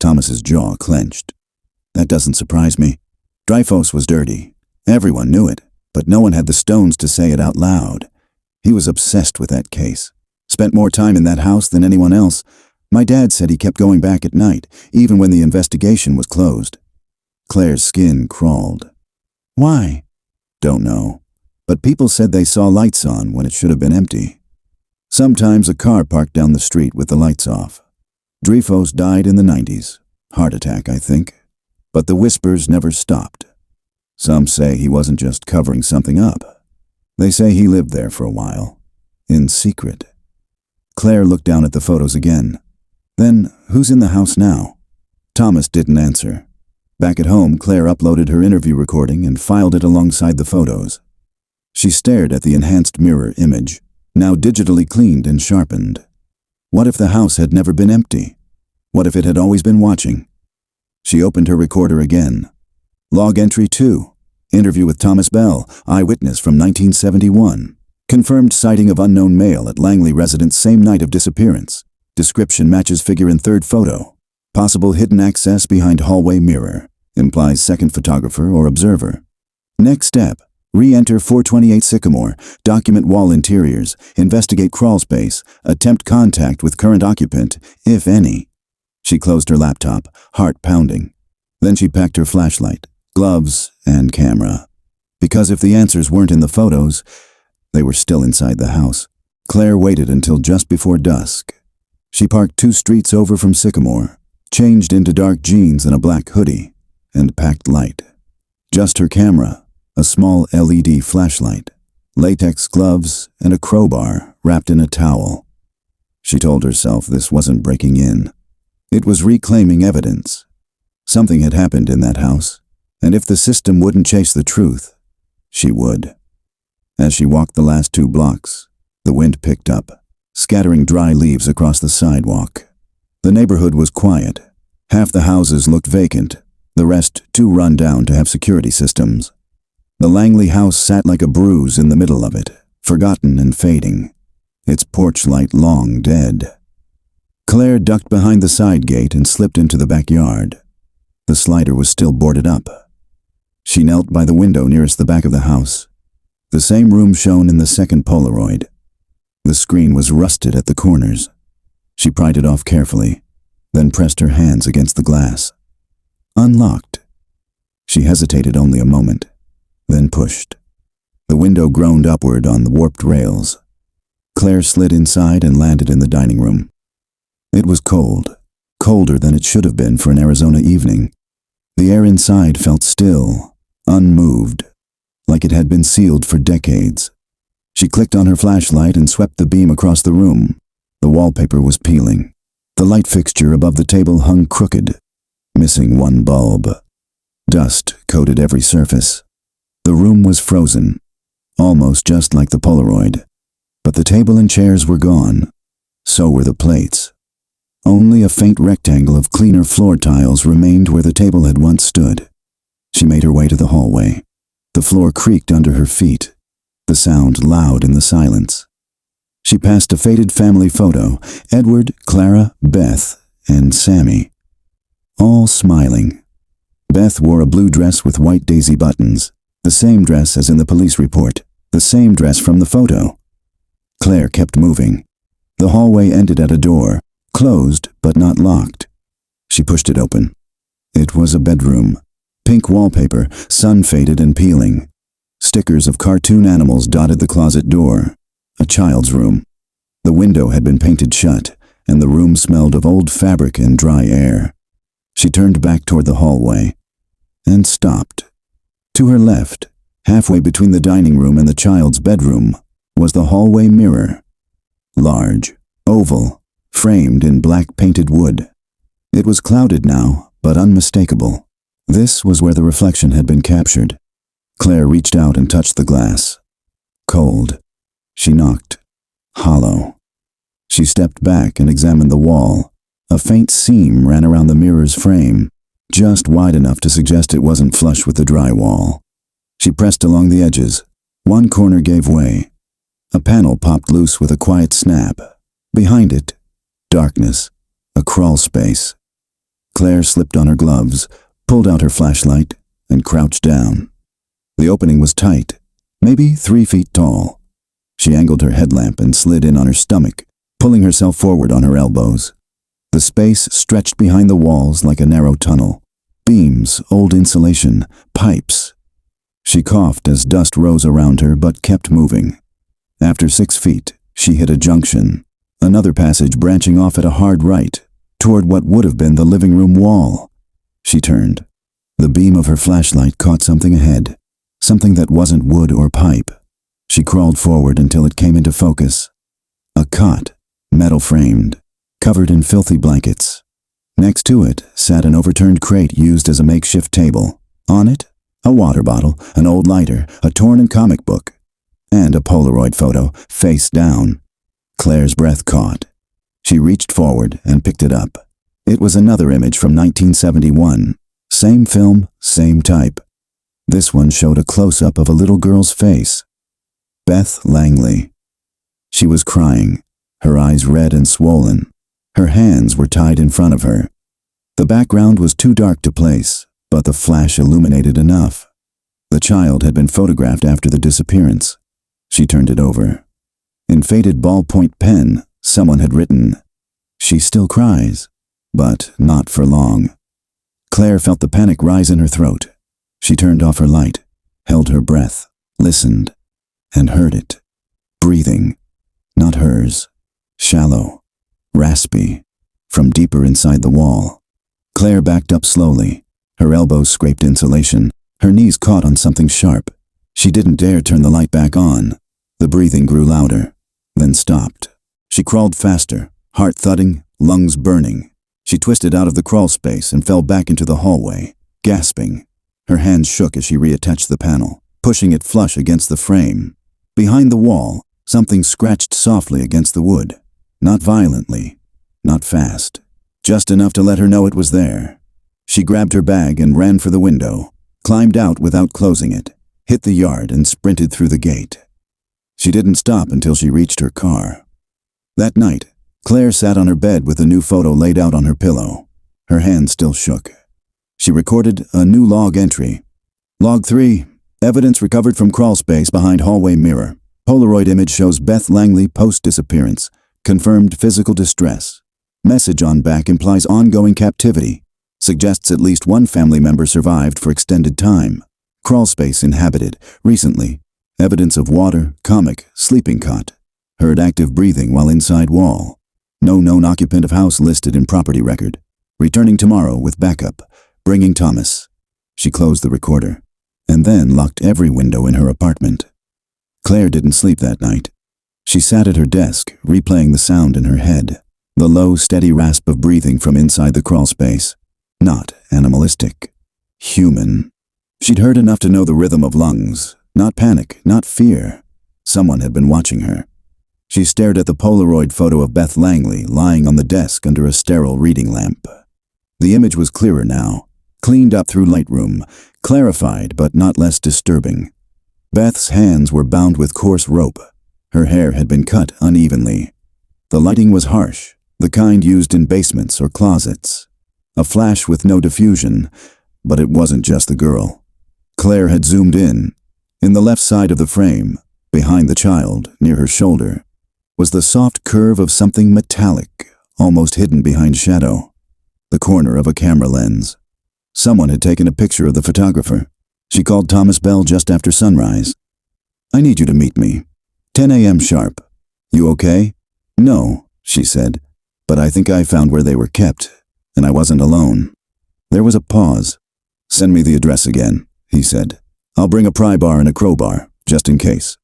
Thomas's jaw clenched. "That doesn't surprise me. Dreyfus was dirty. Everyone knew it, but no one had the stones to say it out loud. He was obsessed with that case. Spent more time in that house than anyone else. My dad said he kept going back at night, even when the investigation was closed." Claire's skin crawled. "Why?" "Don't know. But people said they saw lights on when it should have been empty. Sometimes a car parked down the street with the lights off. Dreyfus died in the '90s. Heart attack, I think. But the whispers never stopped. Some say he wasn't just covering something up. They say he lived there for a while. In secret." Claire looked down at the photos again. "Then, who's in the house now?" Thomas didn't answer. Back at home, Claire uploaded her interview recording and filed it alongside the photos. She stared at the enhanced mirror image, now digitally cleaned and sharpened. What if the house had never been empty? What if it had always been watching? She opened her recorder again. Log entry 2. Interview with Thomas Bell, eyewitness from 1971. Confirmed sighting of unknown male at Langley residence same night of disappearance. Description matches figure in third photo. Possible hidden access behind hallway mirror. Implies second photographer or observer. Next step. Re-enter 428 Sycamore. Document wall interiors. Investigate crawl space. Attempt contact with current occupant, if any. She closed her laptop, heart pounding. Then she packed her flashlight, gloves, and camera. Because if the answers weren't in the photos, they were still inside the house. Claire waited until just before dusk. She parked 2 streets over from Sycamore, changed into dark jeans and a black hoodie, and packed light. Just her camera, a small LED flashlight, latex gloves, and a crowbar wrapped in a towel. She told herself this wasn't breaking in. It was reclaiming evidence. Something had happened in that house, and if the system wouldn't chase the truth, she would. As she walked the last 2 blocks, the wind picked up, scattering dry leaves across the sidewalk. The neighborhood was quiet. Half the houses looked vacant, the rest too run down to have security systems. The Langley house sat like a bruise in the middle of it, forgotten and fading, its porch light long dead. Claire ducked behind the side gate and slipped into the backyard. The slider was still boarded up. She knelt by the window nearest the back of the house. The same room shown in the second Polaroid. The screen was rusted at the corners. She pried it off carefully, then pressed her hands against the glass. Unlocked. She hesitated only a moment, then pushed. The window groaned upward on the warped rails. Claire slid inside and landed in the dining room. It was cold, colder than it should have been for an Arizona evening. The air inside felt still, unmoved, like it had been sealed for decades. She clicked on her flashlight and swept the beam across the room. The wallpaper was peeling. The light fixture above the table hung crooked, missing one bulb. Dust coated every surface. The room was frozen, almost just like the Polaroid. But the table and chairs were gone. So were the plates. Only a faint rectangle of cleaner floor tiles remained where the table had once stood. She made her way to the hallway. The floor creaked under her feet. the sound loud in the silence. She passed a faded family photo, Edward, Clara, Beth, and Sammy. All smiling. Beth wore a blue dress with white daisy buttons, the same dress as in the police report, the same dress from the photo. Claire kept moving. The hallway ended at a door, closed but not locked. She pushed it open. It was a bedroom. Pink wallpaper, sun-faded and peeling. Stickers of cartoon animals dotted the closet door. A child's room. The window had been painted shut, and the room smelled of old fabric and dry air. She turned back toward the hallway, and stopped. To her left, halfway between the dining room and the child's bedroom, was the hallway mirror. Large, oval, framed in black painted wood. It was clouded now, but unmistakable. This was where the reflection had been captured. Claire reached out and touched the glass. Cold. She knocked. Hollow. She stepped back and examined the wall. A faint seam ran around the mirror's frame, just wide enough to suggest it wasn't flush with the drywall. She pressed along the edges. One corner gave way. A panel popped loose with a quiet snap. Behind it, darkness, a crawl space. Claire slipped on her gloves, pulled out her flashlight, and crouched down. The opening was tight, maybe 3 feet tall. She angled her headlamp and slid in on her stomach, pulling herself forward on her elbows. The space stretched behind the walls like a narrow tunnel. Beams, old insulation, pipes. She coughed as dust rose around her but kept moving. After 6 feet, she hit a junction, another passage branching off at a hard right, toward what would have been the living room wall. She turned. The beam of her flashlight caught something ahead, something that wasn't wood or pipe. She crawled forward until it came into focus. A cot, metal-framed, covered in filthy blankets. Next to it sat an overturned crate used as a makeshift table. On it, a water bottle, an old lighter, a torn comic book, and a Polaroid photo, face down. Claire's breath caught. She reached forward and picked it up. It was another image from 1971. Same film, same type. This one showed a close-up of a little girl's face. Beth Langley. She was crying, her eyes red and swollen. Her hands were tied in front of her. The background was too dark to place, but the flash illuminated enough. The child had been photographed after the disappearance. She turned it over. In faded ballpoint pen, someone had written, "She still cries, but not for long." Claire felt the panic rise in her throat. She turned off her light, held her breath, listened, and heard it. Breathing. Not hers. Shallow. Raspy. From deeper inside the wall. Claire backed up slowly. Her elbows scraped insulation. Her knees caught on something sharp. She didn't dare turn the light back on. The breathing grew louder, then stopped. She crawled faster, heart thudding, lungs burning. She twisted out of the crawl space and fell back into the hallway, gasping. Her hands shook as she reattached the panel, pushing it flush against the frame. Behind the wall, something scratched softly against the wood. Not violently, not fast, just enough to let her know it was there. She grabbed her bag and ran for the window, climbed out without closing it, hit the yard and sprinted through the gate. She didn't stop until she reached her car. That night, Claire sat on her bed with a new photo laid out on her pillow. Her hands still shook. She recorded a new log entry. Log 3, evidence recovered from crawl space behind hallway mirror. Polaroid image shows Beth Langley post-disappearance. Confirmed physical distress. Message on back implies ongoing captivity. Suggests at least one family member survived for extended time. Crawl space inhabited. Recently. Evidence of water, comic, sleeping cot. Heard active breathing while inside wall. No known occupant of house listed in property record. Returning tomorrow with backup. Bringing Thomas. She closed the recorder, and then locked every window in her apartment. Claire didn't sleep that night. She sat at her desk, replaying the sound in her head. The low, steady rasp of breathing from inside the crawl space. Not animalistic. Human. She'd heard enough to know the rhythm of lungs. Not panic, not fear. Someone had been watching her. She stared at the Polaroid photo of Beth Langley lying on the desk under a sterile reading lamp. The image was clearer now, cleaned up through Lightroom, clarified but not less disturbing. Beth's hands were bound with coarse rope. Her hair had been cut unevenly. The lighting was harsh, the kind used in basements or closets. A flash with no diffusion, but it wasn't just the girl. Claire had zoomed in. In the left side of the frame, behind the child, near her shoulder, was the soft curve of something metallic, almost hidden behind shadow. The corner of a camera lens. Someone had taken a picture of the photographer. She called Thomas Bell just after sunrise. "I need you to meet me. 10 a.m. sharp. You okay?" "No," she said, "but I think I found where they were kept, and I wasn't alone." There was a pause. "Send me the address again," he said. "I'll bring a pry bar and a crowbar, just in case."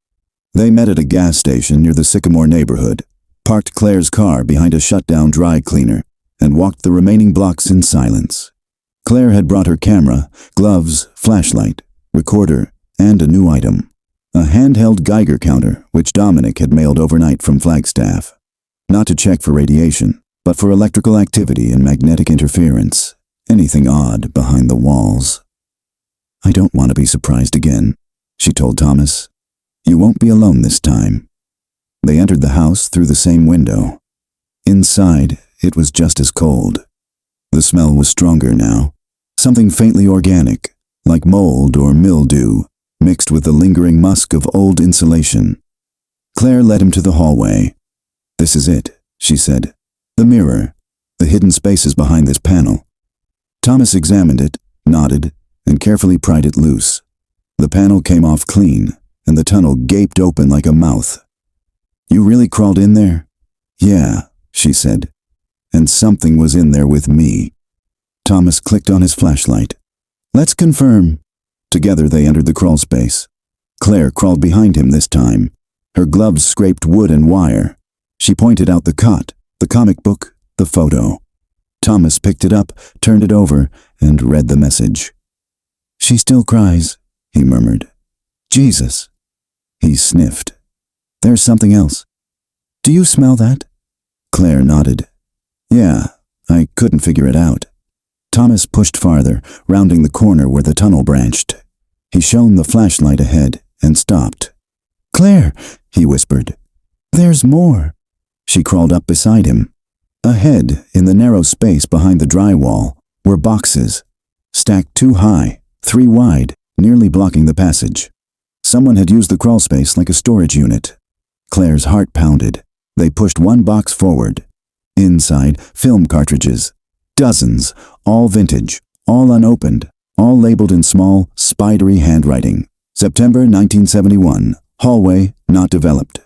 They met at a gas station near the Sycamore neighborhood, parked Claire's car behind a shut-down dry cleaner, and walked the remaining blocks in silence. Claire had brought her camera, gloves, flashlight, recorder, and a new item. A handheld Geiger counter, which Dominic had mailed overnight from Flagstaff. Not to check for radiation, but for electrical activity and magnetic interference, anything odd behind the walls. "I don't want to be surprised again," she told Thomas. "You won't be alone this time." They entered the house through the same window. Inside, it was just as cold. The smell was stronger now, something faintly organic, like mold or mildew, mixed with the lingering musk of old insulation. Claire led him to the hallway. "This is it," she said. "The mirror, the hidden spaces behind this panel." Thomas examined it, nodded, and carefully pried it loose. The panel came off clean, and the tunnel gaped open like a mouth. "You really crawled in there?" "Yeah," she said. "And something was in there with me." Thomas clicked on his flashlight. "Let's confirm." Together they entered the crawl space. Claire crawled behind him this time. Her gloves scraped wood and wire. She pointed out the cot, the comic book, the photo. Thomas picked it up, turned it over, and read the message. "She still cries," he murmured. "Jesus." He sniffed. "There's something else." "Do you smell that?" Claire nodded. "Yeah, I couldn't figure it out." Thomas pushed farther, rounding the corner where the tunnel branched. He shone the flashlight ahead and stopped. "Claire," he whispered. "There's more." She crawled up beside him. Ahead, in the narrow space behind the drywall, were boxes, stacked 2 high, 3 wide, nearly blocking the passage. Someone had used the crawl space like a storage unit. Claire's heart pounded. They pushed one box forward. Inside, film cartridges. Dozens, all vintage, all unopened, all labeled in small, spidery handwriting. September 1971, hallway, not developed.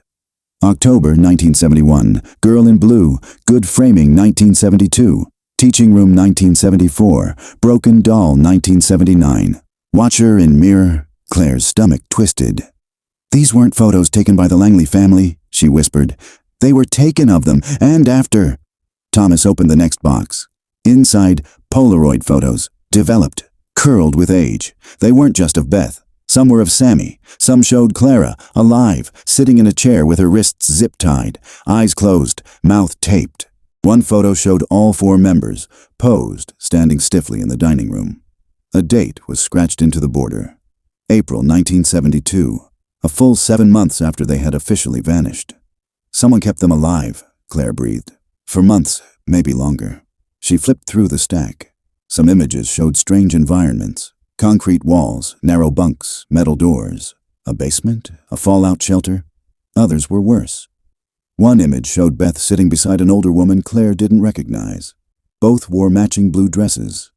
October 1971, girl in blue, good framing 1972, teaching room 1974, broken doll 1979, watcher in mirror. Claire's stomach twisted. "These weren't photos taken by the Langley family," she whispered. "They were taken of them, and after." Thomas opened the next box. Inside, Polaroid photos, developed, curled with age. They weren't just of Beth. Some were of Sammy. Some showed Clara, alive, sitting in a chair with her wrists zip-tied, eyes closed, mouth taped. One photo showed all 4 members, posed, standing stiffly in the dining room. A date was scratched into the border. April 1972, a full 7 months after they had officially vanished. Someone kept them alive, Claire breathed. For months, maybe longer. She flipped through the stack. Some images showed strange environments. Concrete walls, narrow bunks, metal doors. A basement, a fallout shelter. Others were worse. One image showed Beth sitting beside an older woman Claire didn't recognize. Both wore matching blue dresses.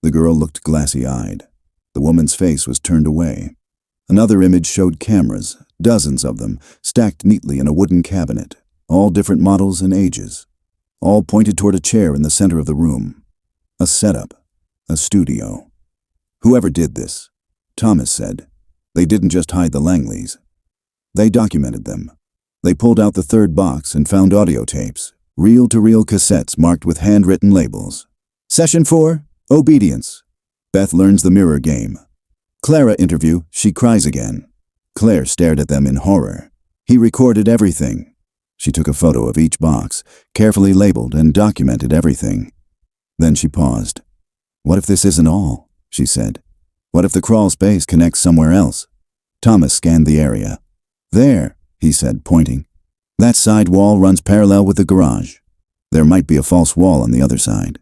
The girl looked glassy-eyed. The woman's face was turned away. Another image showed cameras, dozens of them, stacked neatly in a wooden cabinet, all different models and ages. All pointed toward a chair in the center of the room. A setup, a studio. Whoever did this, Thomas said, they didn't just hide the Langleys. They documented them. They pulled out the 3rd box and found audio tapes, reel-to-reel cassettes marked with handwritten labels. Session 4, obedience. Beth learns the mirror game. Clara interview, she cries again. Claire stared at them in horror. He recorded everything. She took a photo of each box, carefully labeled and documented everything. Then she paused. "What if this isn't all?" she said. "What if the crawl space connects somewhere else?" Thomas scanned the area. "There," he said, pointing. "That side wall runs parallel with the garage. There might be a false wall on the other side."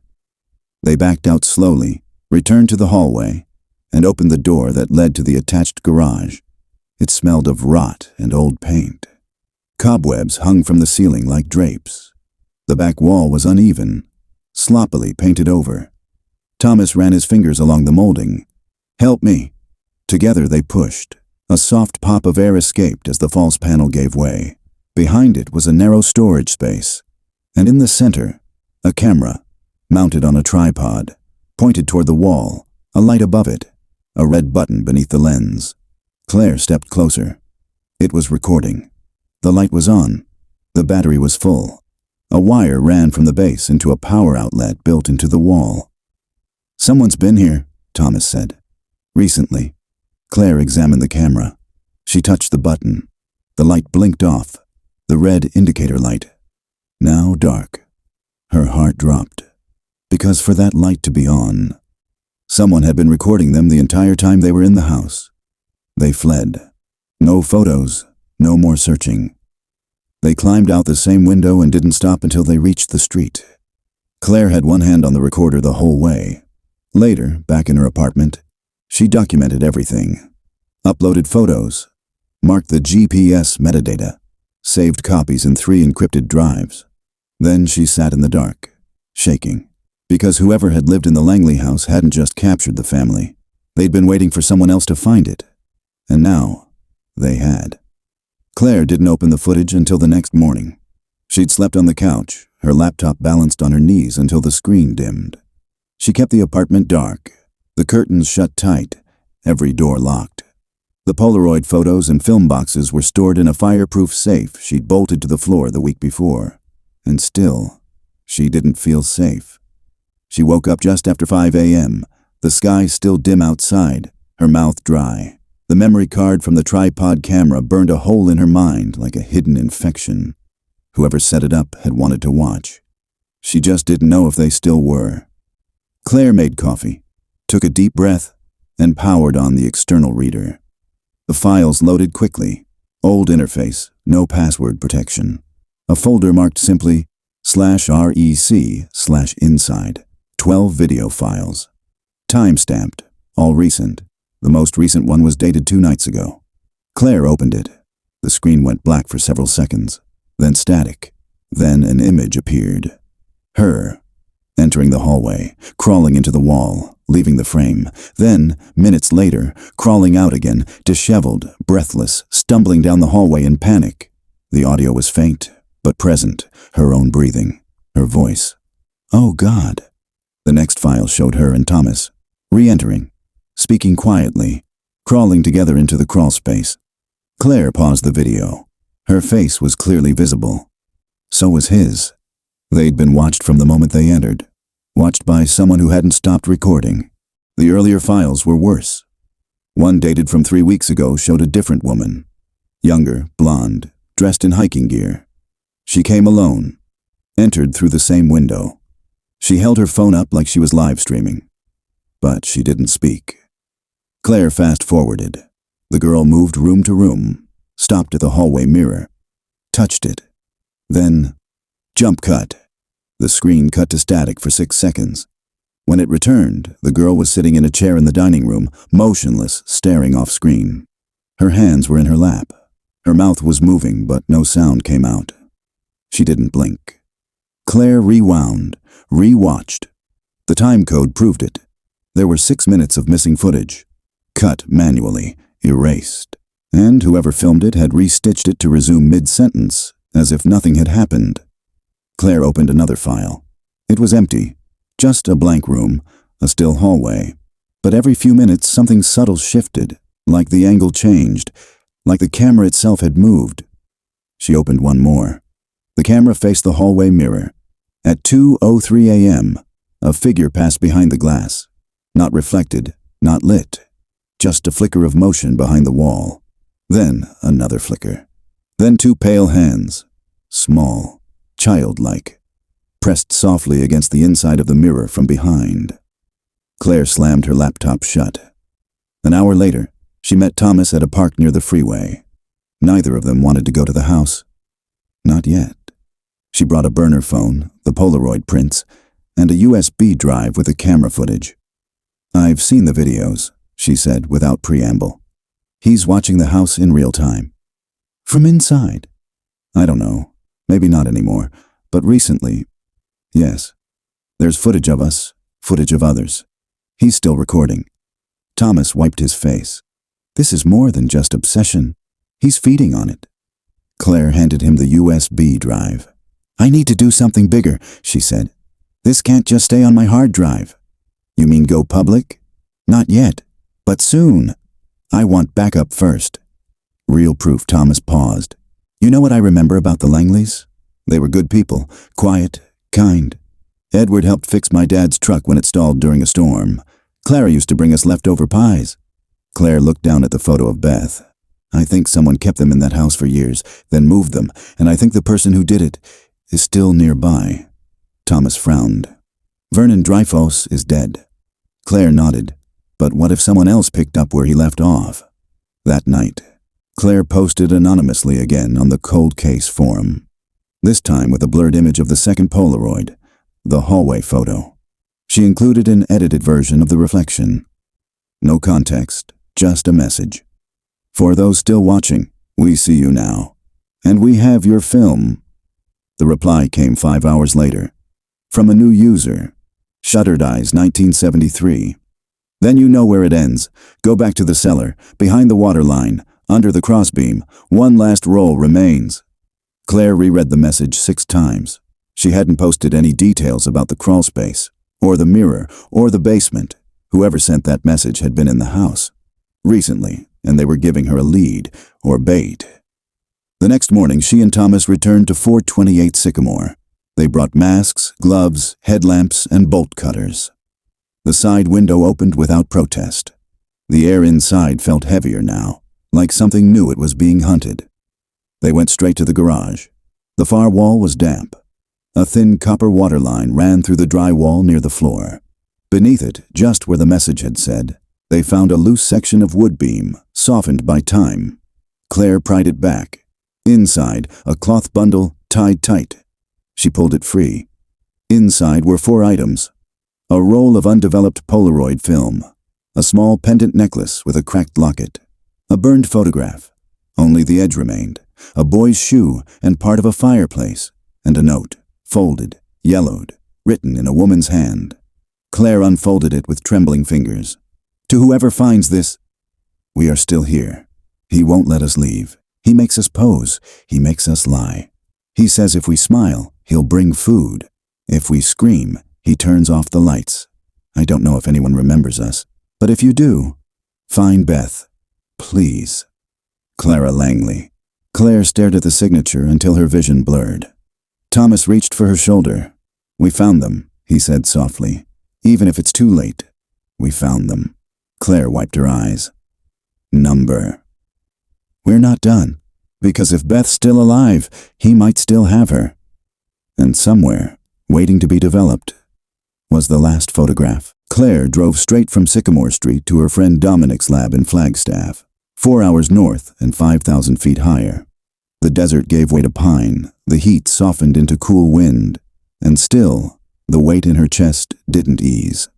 They backed out slowly, returned to the hallway, and opened the door that led to the attached garage. It smelled of rot and old paint. Cobwebs hung from the ceiling like drapes. The back wall was uneven, sloppily painted over. Thomas ran his fingers along the molding. "Help me." Together they pushed. A soft pop of air escaped as the false panel gave way. Behind it was a narrow storage space, and in the center, a camera, mounted on a tripod, pointed toward the wall, a light above it, a red button beneath the lens. Claire stepped closer. It was recording. The light was on. The battery was full. A wire ran from the base into a power outlet built into the wall. "Someone's been here," Thomas said. "Recently." Claire examined the camera. She touched the button. The light blinked off, the red indicator light. Now dark. Her heart dropped. Because for that light to be on, someone had been recording them the entire time they were in the house. They fled. No photos, no more searching. They climbed out the same window and didn't stop until they reached the street. Claire had one hand on the recorder the whole way. Later, back in her apartment, she documented everything. Uploaded photos, marked the GPS metadata, saved copies in 3 encrypted drives. Then she sat in the dark, shaking, because whoever had lived in the Langley house hadn't just captured the family. They'd been waiting for someone else to find it. And now, they had. Claire didn't open the footage until the next morning. She'd slept on the couch, her laptop balanced on her knees until the screen dimmed. She kept the apartment dark, the curtains shut tight, every door locked. The Polaroid photos and film boxes were stored in a fireproof safe she'd bolted to the floor the week before. And still, she didn't feel safe. She woke up just after 5 a.m., the sky still dim outside, her mouth dry. The memory card from the tripod camera burned a hole in her mind like a hidden infection. Whoever set it up had wanted to watch. She just didn't know if they still were. Claire made coffee, took a deep breath, and powered on the external reader. The files loaded quickly. Old interface, no password protection. A folder marked simply /rec/inside. 12 video files. Time-stamped, all recent. The most recent one was dated 2 nights ago. Claire opened it. The screen went black for several seconds, then static. Then an image appeared. Her, entering the hallway, crawling into the wall, leaving the frame. Then, minutes later, crawling out again, disheveled, breathless, stumbling down the hallway in panic. The audio was faint, but present, her own breathing, her voice. "Oh, God." The next file showed her and Thomas, re-entering, speaking quietly, crawling together into the crawl space. Claire paused the video. Her face was clearly visible. So was his. They'd been watched from the moment they entered, watched by someone who hadn't stopped recording. The earlier files were worse. One dated from 3 weeks ago showed a different woman. Younger, blonde, dressed in hiking gear. She came alone, entered through the same window. She held her phone up like she was live streaming, but she didn't speak. Claire fast-forwarded. The girl moved room to room, stopped at the hallway mirror, touched it. Then, jump cut. The screen cut to static for 6 seconds. When it returned, the girl was sitting in a chair in the dining room, motionless, staring off screen. Her hands were in her lap. Her mouth was moving, but no sound came out. She didn't blink. Claire rewound, re-watched. The time code proved it. There were 6 minutes of missing footage. Cut manually, erased. And whoever filmed it had restitched it to resume mid-sentence, as if nothing had happened. Claire opened another file. It was empty. Just a blank room, a still hallway. But every few minutes something subtle shifted, like the angle changed, like the camera itself had moved. She opened one more. The camera faced the hallway mirror. At 2:03 a.m., a figure passed behind the glass. Not reflected, not lit. Just a flicker of motion behind the wall. Then another flicker. Then 2 pale hands, small, childlike, pressed softly against the inside of the mirror from behind. Claire slammed her laptop shut. An hour later, She met Thomas at a park near the freeway. Neither of them wanted to go to the house. Not yet. She brought a burner phone, the Polaroid prints, and a USB drive with the camera footage. "I've seen the videos," she said without preamble. "He's watching the house in real time." "From inside?" "I don't know. Maybe not anymore. But recently, yes. There's footage of us, footage of others. He's still recording." Thomas wiped his face. "This is more than just obsession. He's feeding on it." Claire handed him the USB drive. "I need to do something bigger," she said. "This can't just stay on my hard drive." "You mean go public?" "Not yet, but soon. I want backup first." Real proof. Thomas paused. "You know what I remember about the Langleys? They were good people, quiet, kind. Edward helped fix my dad's truck when it stalled during a storm. Clara used to bring us leftover pies." Claire looked down at the photo of Beth. "I think someone kept them in that house for years, then moved them, and I think the person who did it is still nearby." Thomas frowned. "Vernon Dreyfus is dead." Claire nodded. "But what if someone else picked up where he left off?" That night, Claire posted anonymously again on the cold case forum, this time with a blurred image of the second Polaroid, the hallway photo. She included an edited version of the reflection. No context, just a message. "For those still watching, we see you now. And we have your film." The reply came 5 hours later, from a new user, Shuttered Eyes 1973. "Then you know where it ends. Go back to the cellar, behind the water line, under the crossbeam. One last roll remains." Claire reread the message 6 times. She hadn't posted any details about the crawl space, or the mirror, or the basement. Whoever sent that message had been in the house recently, and they were giving her a lead, or bait. The next morning, she and Thomas returned to 428 Sycamore. They brought masks, gloves, headlamps, and bolt cutters. The side window opened without protest. The air inside felt heavier now, like something knew it was being hunted. They went straight to the garage. The far wall was damp. A thin copper water line ran through the dry wall near the floor. Beneath it, just where the message had said, they found a loose section of wood beam, softened by time. Claire pried it back. Inside, a cloth bundle tied tight. She pulled it free. Inside were 4 items. A roll of undeveloped Polaroid film, a small pendant necklace with a cracked locket, a burned photograph. Only the edge remained, a boy's shoe and part of a fireplace, and a note, folded, yellowed, written in a woman's hand. Claire unfolded it with trembling fingers. "To whoever finds this, we are still here. He won't let us leave. He makes us pose. He makes us lie. He says if we smile, he'll bring food. If we scream, he turns off the lights. I don't know if anyone remembers us, but if you do, find Beth. Please. Clara Langley." Claire stared at the signature until her vision blurred. Thomas reached for her shoulder. "We found them," he said softly. "Even if it's too late, we found them." Claire wiped her eyes. "Number." "We're not done, because if Beth's still alive, he might still have her." And somewhere, waiting to be developed, was the last photograph. Claire drove straight from Sycamore Street to her friend Dominic's lab in Flagstaff, 4 hours north and 5,000 feet higher. The desert gave way to pine, the heat softened into cool wind, and still, the weight in her chest didn't ease.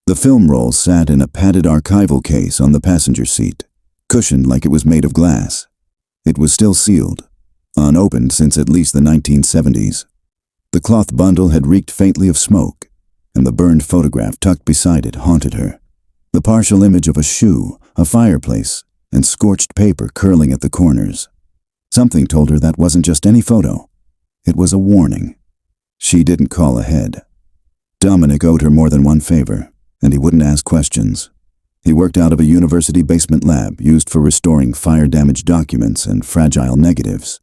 The film roll sat in a padded archival case on the passenger seat, cushioned like it was made of glass. It was still sealed, unopened since at least the 1970s. The cloth bundle had reeked faintly of smoke, and the burned photograph tucked beside it haunted her. The partial image of a shoe, a fireplace, and scorched paper curling at the corners. Something told her that wasn't just any photo. It was a warning. She didn't call ahead. Dominic owed her more than one favor, and he wouldn't ask questions. He worked out of a university basement lab used for restoring fire-damaged documents and fragile negatives,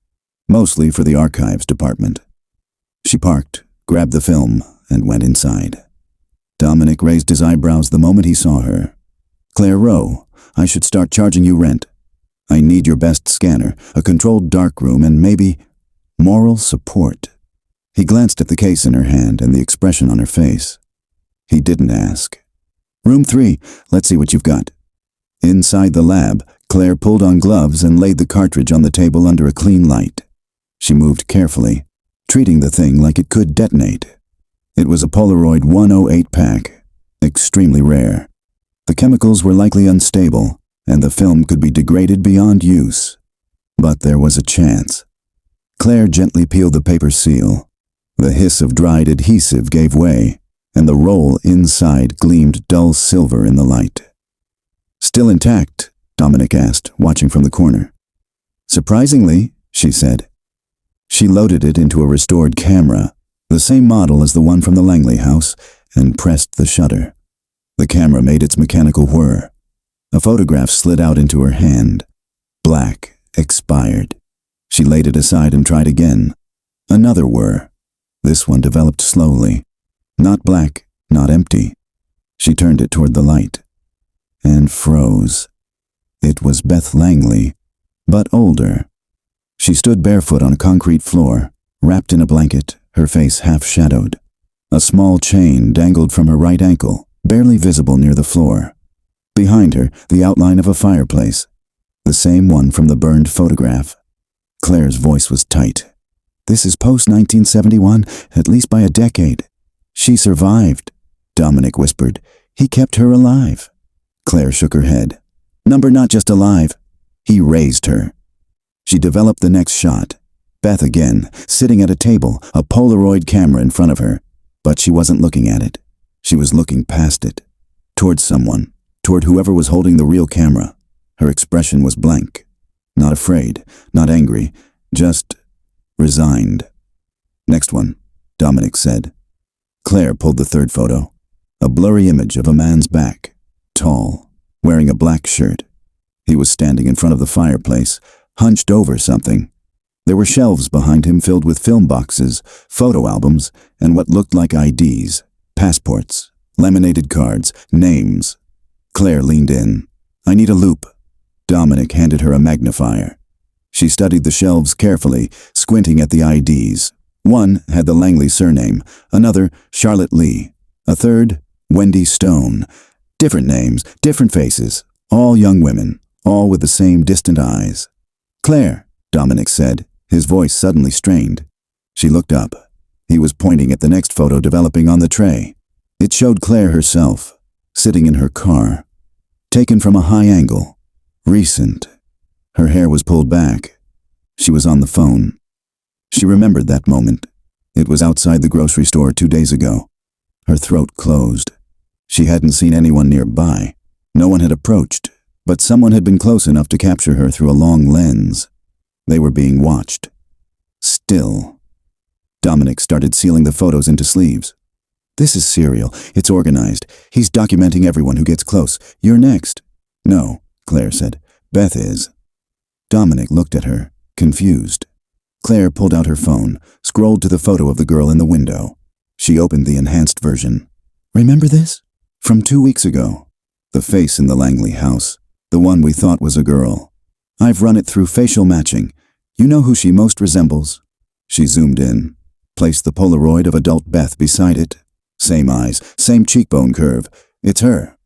mostly for the archives department. She parked, grabbed the film, and went inside. Dominic raised his eyebrows the moment he saw her. "Claire Rowe, I should start charging you rent. I need your best scanner, a controlled darkroom, and maybe moral support." He glanced at the case in her hand and the expression on her face. He didn't ask. "Room 3, let's see what you've got." Inside the lab, Claire pulled on gloves and laid the cartridge on the table under a clean light. She moved carefully, treating the thing like it could detonate. It was a Polaroid 108 pack, extremely rare. The chemicals were likely unstable, and the film could be degraded beyond use. But there was a chance. Claire gently peeled the paper seal. The hiss of dried adhesive gave way, and the roll inside gleamed dull silver in the light. "Still intact?" Dominic asked, watching from the corner. "Surprisingly," she said. She loaded it into a restored camera, the same model as the one from the Langley house, and pressed the shutter. The camera made its mechanical whir. A photograph slid out into her hand. Black, expired. She laid it aside and tried again. Another whir. This one developed slowly. Not black, not empty. She turned it toward the light. And froze. It was Beth Langley, but older. She stood barefoot on a concrete floor, wrapped in a blanket, her face half-shadowed. A small chain dangled from her right ankle, barely visible near the floor. Behind her, the outline of a fireplace, the same one from the burned photograph. Claire's voice was tight. "This is post-1971, at least by a decade." "She survived," Dominic whispered. "He kept her alive." Claire shook her head. "Number not just alive. He raised her." She developed the next shot. Beth again, sitting at a table, a Polaroid camera in front of her. But she wasn't looking at it. She was looking past it. Toward someone. Toward whoever was holding the real camera. Her expression was blank. Not afraid, not angry, just resigned. "Next one," Dominic said. Claire pulled the third photo. A blurry image of a man's back. Tall, wearing a black shirt. He was standing in front of the fireplace, hunched over something. There were shelves behind him filled with film boxes, photo albums, and what looked like IDs, passports, laminated cards, names. Claire leaned in. "I need a loupe." Dominic handed her a magnifier. She studied the shelves carefully, squinting at the IDs. One had the Langley surname, another Charlotte Lee, a third Wendy Stone. Different names, different faces, all young women, all with the same distant eyes. "Claire," Dominic said, his voice suddenly strained. She looked up. He was pointing at the next photo developing on the tray. It showed Claire herself, sitting in her car, taken from a high angle. Recent. Her hair was pulled back. She was on the phone. She remembered that moment. It was outside the grocery store 2 days ago. Her throat closed. She hadn't seen anyone nearby. No one had approached, but someone had been close enough to capture her through a long lens. They were being watched. Still. Dominic started sealing the photos into sleeves. "This is serial. It's organized. He's documenting everyone who gets close. You're next." "No," Claire said. "Beth is." Dominic looked at her, confused. Claire pulled out her phone, scrolled to the photo of the girl in the window. She opened the enhanced version. "Remember this? From 2 weeks ago. The face in the Langley house. The one we thought was a girl. I've run it through facial matching. You know who she most resembles?" She zoomed in, placed the Polaroid of adult Beth beside it. Same eyes, same cheekbone curve. "It's her."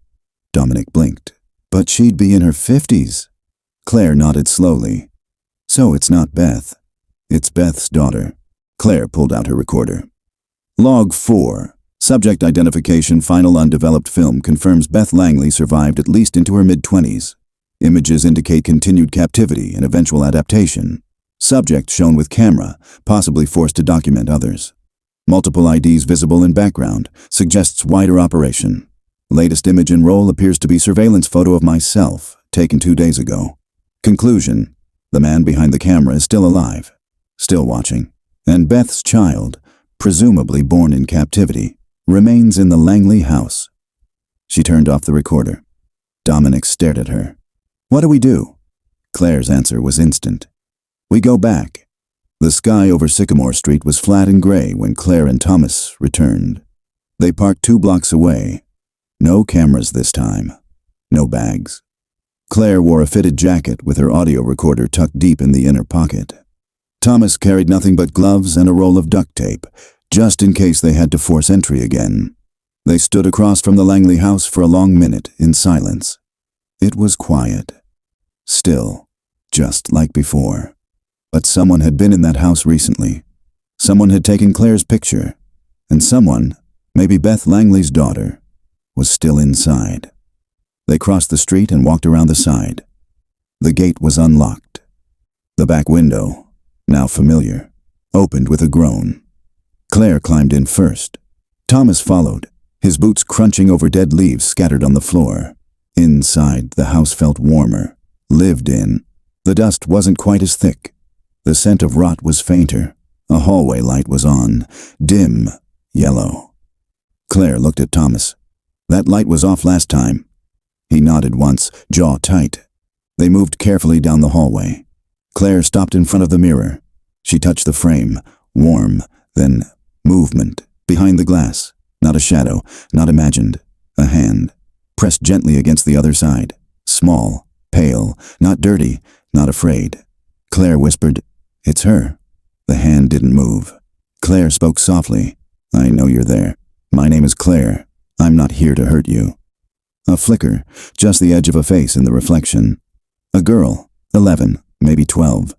Dominic blinked. "But she'd be in her 50s. Claire nodded slowly. "So it's not Beth. It's Beth's daughter." Claire pulled out her recorder. Log 4. Subject identification. Final undeveloped film confirms Beth Langley survived at least into her mid-20s. Images indicate continued captivity and eventual adaptation. Subject shown with camera, possibly forced to document others. Multiple IDs visible in background, suggests wider operation. Latest image in roll appears to be surveillance photo of myself, taken 2 days ago. Conclusion: the man behind the camera is still alive, still watching, and Beth's child, presumably born in captivity, remains in the Langley house. She turned off the recorder. Dominic stared at her. "What do we do?" Claire's answer was instant. "We go back." The sky over Sycamore Street was flat and gray when Claire and Thomas returned. They parked 2 blocks away. No cameras this time. No bags. Claire wore a fitted jacket with her audio recorder tucked deep in the inner pocket. Thomas carried nothing but gloves and a roll of duct tape, just in case they had to force entry again. They stood across from the Langley house for a long minute in silence. It was quiet. Still, just like before. But someone had been in that house recently. Someone had taken Claire's picture. And someone, maybe Beth Langley's daughter, was still inside. They crossed the street and walked around the side. The gate was unlocked. The back window, now familiar, opened with a groan. Claire climbed in first. Thomas followed, his boots crunching over dead leaves scattered on the floor. Inside, the house felt warmer, lived in. The dust wasn't quite as thick. The scent of rot was fainter. A hallway light was on, dim, yellow. Claire looked at Thomas. That light was off last time. He nodded once, jaw tight. They moved carefully down the hallway. Claire stopped in front of the mirror. She touched the frame, warm, then movement. Behind the glass, not a shadow, not imagined, a hand, pressed gently against the other side. Small, pale, not dirty, not afraid. Claire whispered, "It's her." The hand didn't move. Claire spoke softly, "I know you're there. My name is Claire. I'm not here to hurt you." A flicker, just the edge of a face in the reflection. A girl, 11, maybe 12.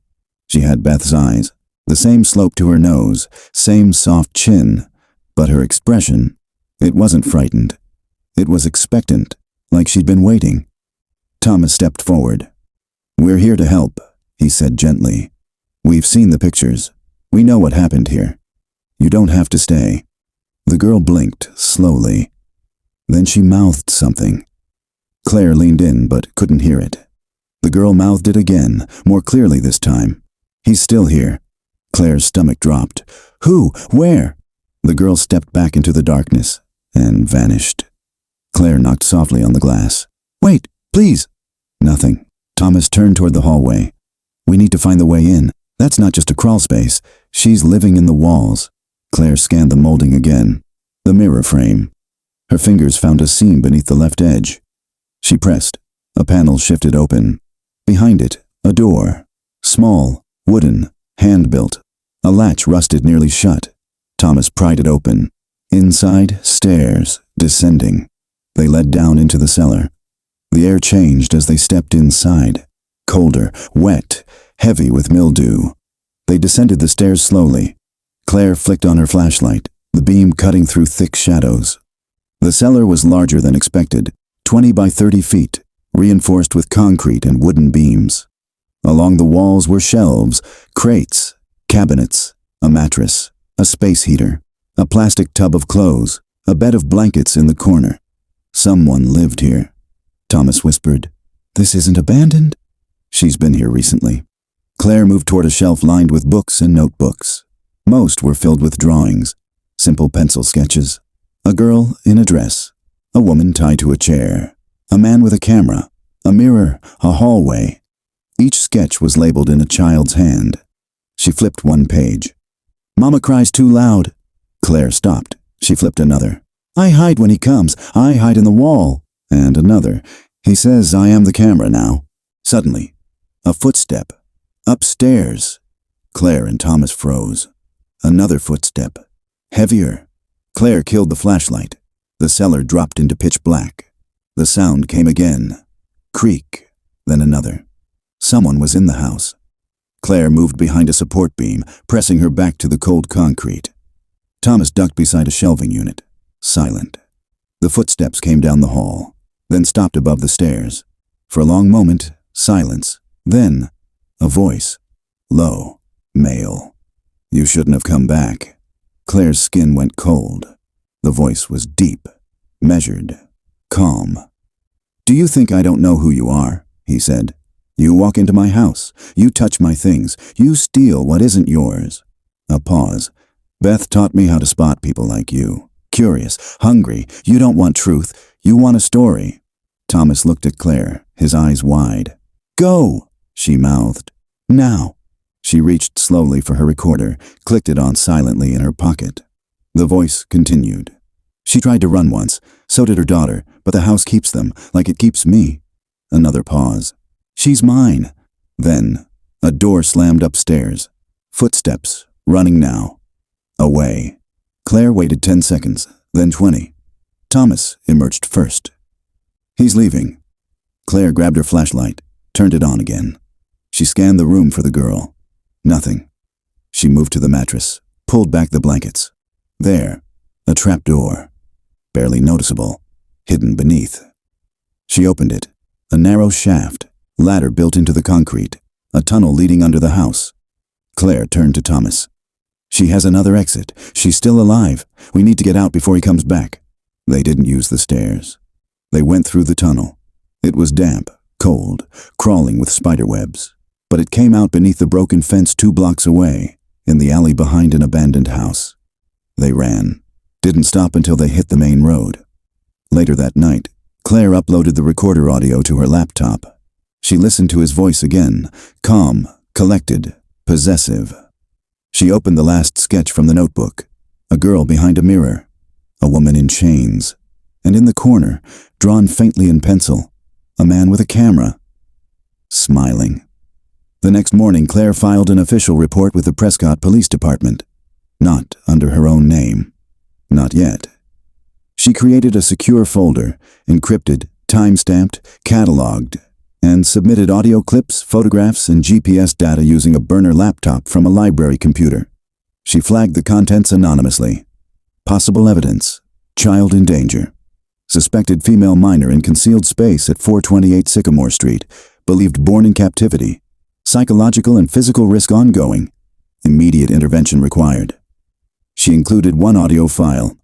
She had Beth's eyes, the same slope to her nose, same soft chin, but her expression, it wasn't frightened. It was expectant, like she'd been waiting. Thomas stepped forward. "We're here to help," he said gently. "We've seen the pictures. We know what happened here. You don't have to stay." The girl blinked, slowly. Then she mouthed something. Claire leaned in, but couldn't hear it. The girl mouthed it again, more clearly this time. "He's still here." Claire's stomach dropped. "Who? Where?" The girl stepped back into the darkness and vanished. Claire knocked softly on the glass. "Wait, please." Nothing. Thomas turned toward the hallway. "We need to find the way in. That's not just a crawl space. She's living in the walls." Claire scanned the molding again. The mirror frame. Her fingers found a seam beneath the left edge. She pressed. A panel shifted open. Behind it, a door. Small, wooden, hand-built. A latch rusted nearly shut. Thomas pried it open. Inside, stairs, descending. They led down into the cellar. The air changed as they stepped inside. Colder, wet, heavy with mildew. They descended the stairs slowly. Claire flicked on her flashlight, the beam cutting through thick shadows. The cellar was larger than expected, 20 by 30 feet, reinforced with concrete and wooden beams. Along the walls were shelves, crates, cabinets, a mattress, a space heater, a plastic tub of clothes, a bed of blankets in the corner. Someone lived here. Thomas whispered, "This isn't abandoned?" "She's been here recently." Claire moved toward a shelf lined with books and notebooks. Most were filled with drawings, simple pencil sketches. A girl in a dress, a woman tied to a chair, a man with a camera, a mirror, a hallway. Each sketch was labeled in a child's hand. She flipped one page. "Mama cries too loud." Claire stopped. She flipped another. "I hide when he comes. I hide in the wall." And another. "He says I am the camera now." Suddenly, a footstep. Upstairs. Claire and Thomas froze. Another footstep. Heavier. Claire killed the flashlight. The cellar dropped into pitch black. The sound came again. Creak. Then another. Someone was in the house. Claire moved behind a support beam, pressing her back to the cold concrete. Thomas ducked beside a shelving unit, silent. The footsteps came down the hall, then stopped above the stairs. For a long moment, silence. Then, a voice. Low, male. "You shouldn't have come back." Claire's skin went cold. The voice was deep, measured, calm. "Do you think I don't know who you are?" he said. "You walk into my house. You touch my things. You steal what isn't yours." A pause. "Beth taught me how to spot people like you. Curious, hungry. You don't want truth. You want a story." Thomas looked at Claire, his eyes wide. "Go," she mouthed. "Now." She reached slowly for her recorder, clicked it on silently in her pocket. The voice continued. "She tried to run once. So did her daughter, but the house keeps them, like it keeps me." Another pause. "She's mine." Then, a door slammed upstairs. Footsteps, running now. Away. Claire waited 10 seconds, then 20. Thomas emerged first. "He's leaving." Claire grabbed her flashlight, turned it on again. She scanned the room for the girl. Nothing. She moved to the mattress, pulled back the blankets. There, a trap door. Barely noticeable, hidden beneath. She opened it. A narrow shaft, ladder built into the concrete, a tunnel leading under the house. Claire turned to Thomas. She has another exit. She's still alive. We need to get out before he comes back. They didn't use the stairs. They went through the tunnel. It was damp, cold, crawling with spider webs. But it came out beneath the broken fence 2 blocks away, in the alley behind an abandoned house. They ran. Didn't stop until they hit the main road. Later that night, Claire uploaded the recorder audio to her laptop. She listened to his voice again, calm, collected, possessive. She opened the last sketch from the notebook. A girl behind a mirror. A woman in chains. And in the corner, drawn faintly in pencil, a man with a camera. Smiling. The next morning, Claire filed an official report with the Prescott Police Department. Not under her own name. Not yet. She created a secure folder, encrypted, time-stamped, cataloged, and submitted audio clips, photographs, and GPS data using a burner laptop from a library computer. She flagged the contents anonymously. Possible evidence: child in danger. Suspected female minor in concealed space at 428 Sycamore Street, believed born in captivity. Psychological and physical risk ongoing. Immediate intervention required. She included 1 audio file,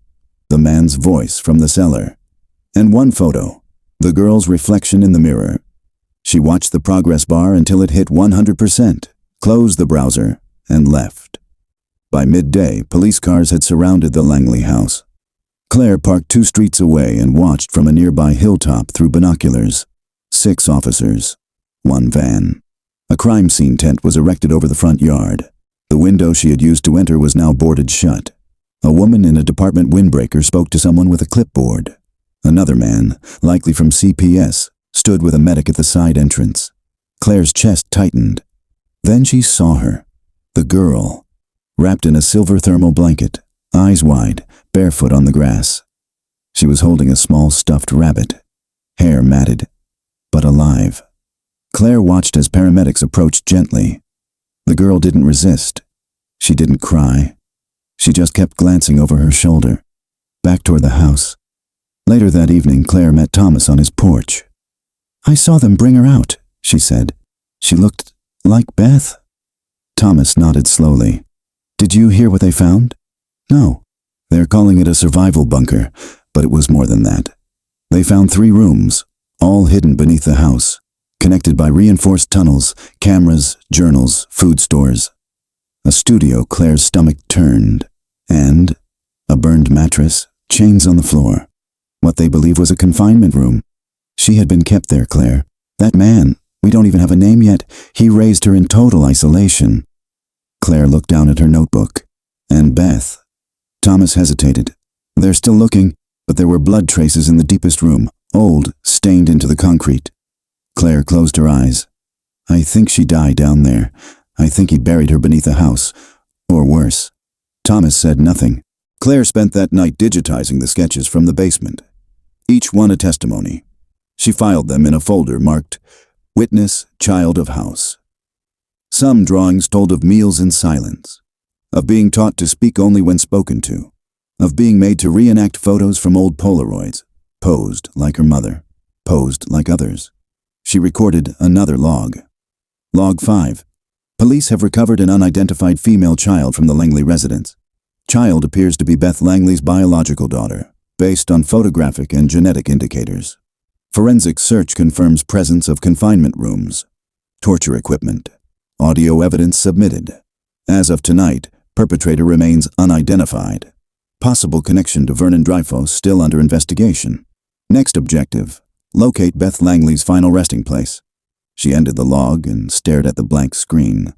the man's voice from the cellar, and 1 photo, the girl's reflection in the mirror. She watched the progress bar until it hit 100%, closed the browser, and left. By midday, police cars had surrounded the Langley house. Claire parked 2 streets away and watched from a nearby hilltop through binoculars. 6 officers, 1 van. A crime scene tent was erected over the front yard. The window she had used to enter was now boarded shut. A woman in a department windbreaker spoke to someone with a clipboard. Another man, likely from CPS, stood with a medic at the side entrance. Claire's chest tightened. Then she saw her. The girl, wrapped in a silver thermal blanket, eyes wide, barefoot on the grass. She was holding a small stuffed rabbit, hair matted, but alive. Claire watched as paramedics approached gently. The girl didn't resist. She didn't cry. She just kept glancing over her shoulder, back toward the house. Later that evening, Claire met Thomas on his porch. "I saw them bring her out," she said. "She looked like Beth." Thomas nodded slowly. "Did you hear what they found?" "No. They're calling it a survival bunker, but it was more than that. They found 3 rooms, all hidden beneath the house, connected by reinforced tunnels, cameras, journals, food stores. A studio." Claire's stomach turned. And a burned mattress, chains on the floor. What they believe was a confinement room. She had been kept there, Claire. That man, we don't even have a name yet, he raised her in total isolation. Claire looked down at her notebook. And Beth. Thomas hesitated. "They're still looking, but there were blood traces in the deepest room, old, stained into the concrete." Claire closed her eyes. "I think she died down there. I think he buried her beneath the house, or worse." Thomas said nothing. Claire spent that night digitizing the sketches from the basement. Each one a testimony. She filed them in a folder marked Witness, Child of House. Some drawings told of meals in silence, of being taught to speak only when spoken to, of being made to reenact photos from old Polaroids, posed like her mother, posed like others. She recorded another log. Log 5. Police have recovered an unidentified female child from the Langley residence. Child appears to be Beth Langley's biological daughter, based on photographic and genetic indicators. Forensic search confirms presence of confinement rooms, torture equipment, audio evidence submitted. As of tonight, perpetrator remains unidentified. Possible connection to Vernon Dreyfus still under investigation. Next objective, locate Beth Langley's final resting place. She ended the log and stared at the blank screen.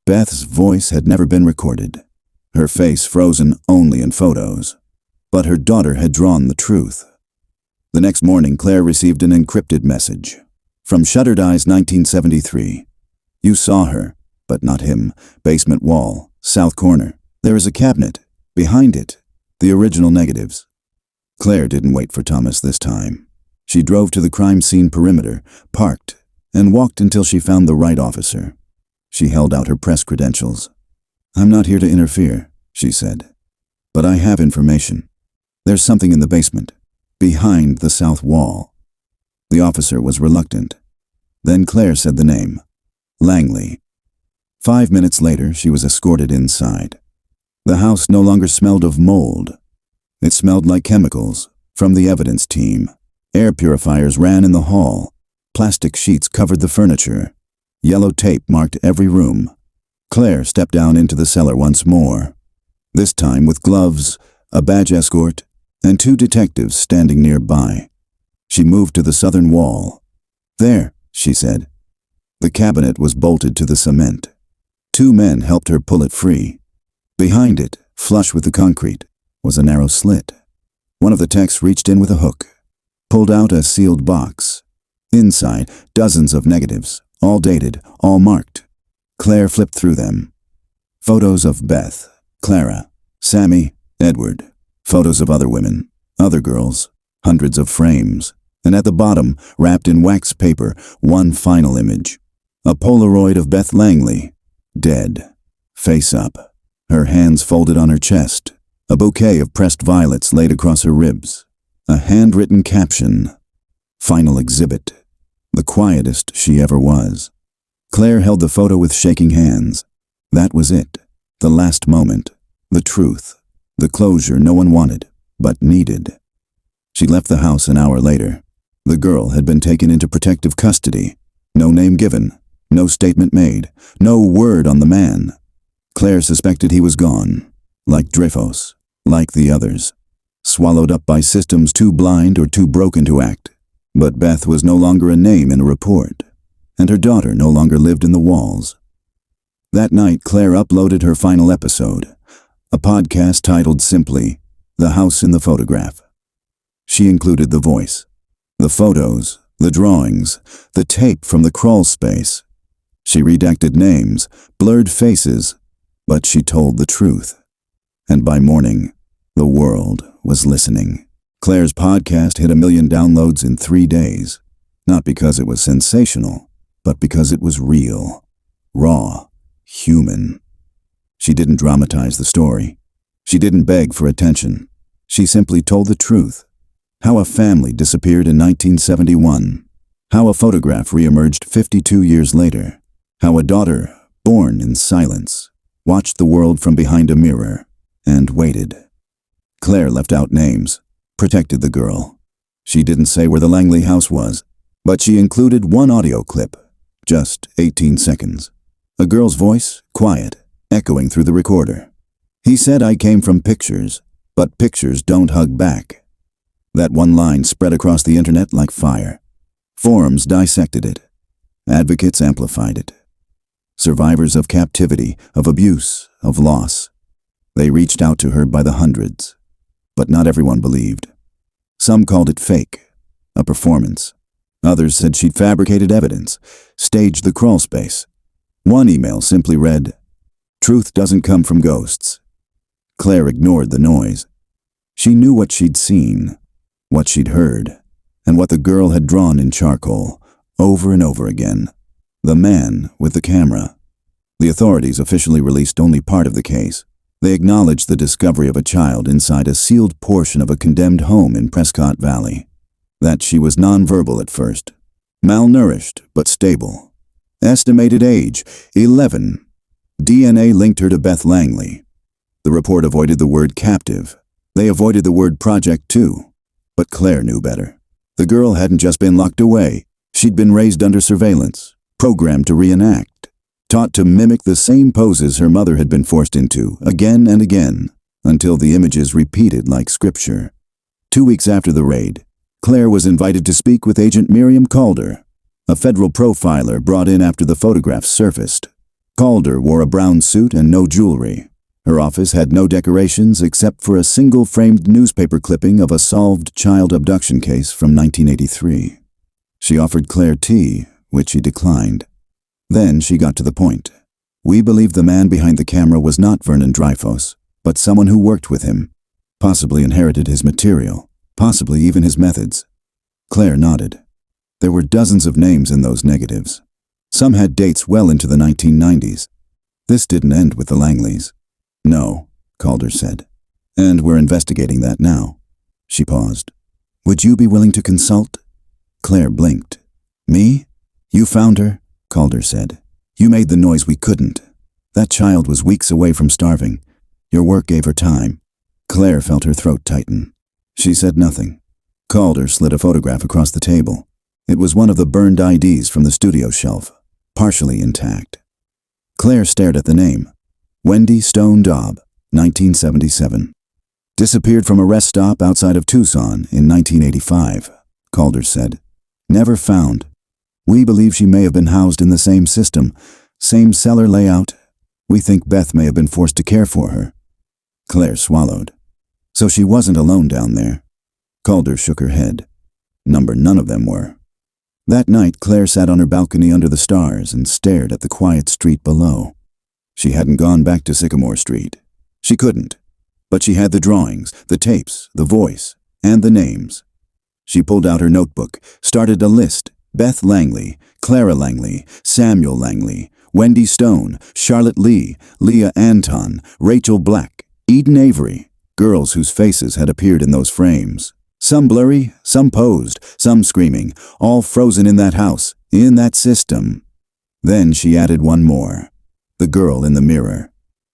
Beth's voice had never been recorded, her face frozen only in photos. But her daughter had drawn the truth. The next morning, Claire received an encrypted message. From Shuttered Eyes 1973. "You saw her, but not him. Basement wall, south corner. There is a cabinet. Behind it, the original negatives." Claire didn't wait for Thomas this time. She drove to the crime scene perimeter, parked, and walked until she found the right officer. She held out her press credentials. "I'm not here to interfere," she said, "but I have information. There's something in the basement, behind the south wall." The officer was reluctant. Then Claire said the name, Langley. 5 minutes later, she was escorted inside. The house no longer smelled of mold. It smelled like chemicals from the evidence team. Air purifiers ran in the hall. Plastic sheets covered the furniture. Yellow tape marked every room. Claire stepped down into the cellar once more, this time with gloves, a badge escort, and 2 detectives standing nearby. She moved to the southern wall. "There," she said. The cabinet was bolted to the cement. 2 men helped her pull it free. Behind it, flush with the concrete, was a narrow slit. One of the techs reached in with a hook, pulled out a sealed box. Inside, dozens of negatives, all dated, all marked. Claire flipped through them. Photos of Beth, Clara, Sammy, Edward. Photos of other women, other girls, hundreds of frames. And at the bottom, wrapped in wax paper, one final image. A Polaroid of Beth Langley, dead, face up, her hands folded on her chest, a bouquet of pressed violets laid across her ribs, a handwritten caption, "Final exhibit," the quietest she ever was. Claire held the photo with shaking hands. That was it, the last moment, the truth, the closure no one wanted, but needed. She left the house an hour later. The girl had been taken into protective custody. No name given, no statement made, no word on the man. Claire suspected he was gone, like Dreyfus, like the others, swallowed up by systems too blind or too broken to act. But Beth was no longer a name in a report, and her daughter no longer lived in the walls. That night, Claire uploaded her final episode, a podcast titled simply, "The House in the Photograph." She included the voice, the photos, the drawings, the tape from the crawl space. She redacted names, blurred faces, but she told the truth. And by morning, the world was listening. Claire's podcast hit 1 million downloads in 3 days, not because it was sensational, but because it was real, raw, human. She didn't dramatize the story. She didn't beg for attention. She simply told the truth. How a family disappeared in 1971. How a photograph reemerged 52 years later. How a daughter, born in silence, watched the world from behind a mirror and waited. Claire left out names, protected the girl. She didn't say where the Langley house was, but she included one audio clip, just 18 seconds. A girl's voice, quiet, echoing through the recorder. "He said I came from pictures, but pictures don't hug back." That one line spread across the internet like fire. Forums dissected it. Advocates amplified it. Survivors of captivity, of abuse, of loss. They reached out to her by the hundreds. But not everyone believed. Some called it fake, a performance. Others said she'd fabricated evidence, staged the crawl space. One email simply read, "Truth doesn't come from ghosts." Claire ignored the noise. She knew what she'd seen, what she'd heard, and what the girl had drawn in charcoal, over and over again. The man with the camera. The authorities officially released only part of the case. They acknowledged the discovery of a child inside a sealed portion of a condemned home in Prescott Valley. That she was nonverbal at first. Malnourished, but stable. Estimated age, 11. DNA linked her to Beth Langley. The report avoided the word captive. They avoided the word project too. But Claire knew better. The girl hadn't just been locked away. She'd been raised under surveillance, programmed to reenact, taught to mimic the same poses her mother had been forced into again and again, until the images repeated like scripture. 2 weeks after the raid, Claire was invited to speak with Agent Miriam Calder, a federal profiler brought in after the photographs surfaced. Calder wore a brown suit and no jewelry. Her office had no decorations except for a single framed newspaper clipping of a solved child abduction case from 1983. She offered Claire tea, which she declined. Then she got to the point. "We believe the man behind the camera was not Vernon Dreyfus, but someone who worked with him, possibly inherited his material, possibly even his methods. Claire nodded. There were dozens of names in those negatives. Some had dates well into the 1990s. This didn't end with the Langleys. No, Calder said. And we're investigating that now. She paused. Would you be willing to consult? Claire blinked. Me? You found her? Calder said. You made the noise we couldn't. That child was weeks away from starving. Your work gave her time. Claire felt her throat tighten. She said nothing. Calder slid a photograph across the table. It was one of the burned IDs from the studio shelf, partially intact. Claire stared at the name. Wendy Stone Dobb, 1977. Disappeared from a rest stop outside of Tucson in 1985, Calder said. Never found. We believe she may have been housed in the same system, same cellar layout. We think Beth may have been forced to care for her. Claire swallowed. So she wasn't alone down there. Calder shook her head. None of them were. That night, Claire sat on her balcony under the stars and stared at the quiet street below. She hadn't gone back to Sycamore Street. She couldn't. But she had the drawings, the tapes, the voice, and the names. She pulled out her notebook, started a list. Beth Langley, Clara Langley, Samuel Langley, Wendy Stone, Charlotte Lee, Leah Anton, Rachel Black, Eden Avery, girls whose faces had appeared in those frames. Some blurry, some posed, some screaming, all frozen in that house, in that system. Then she added one more. The girl in the mirror.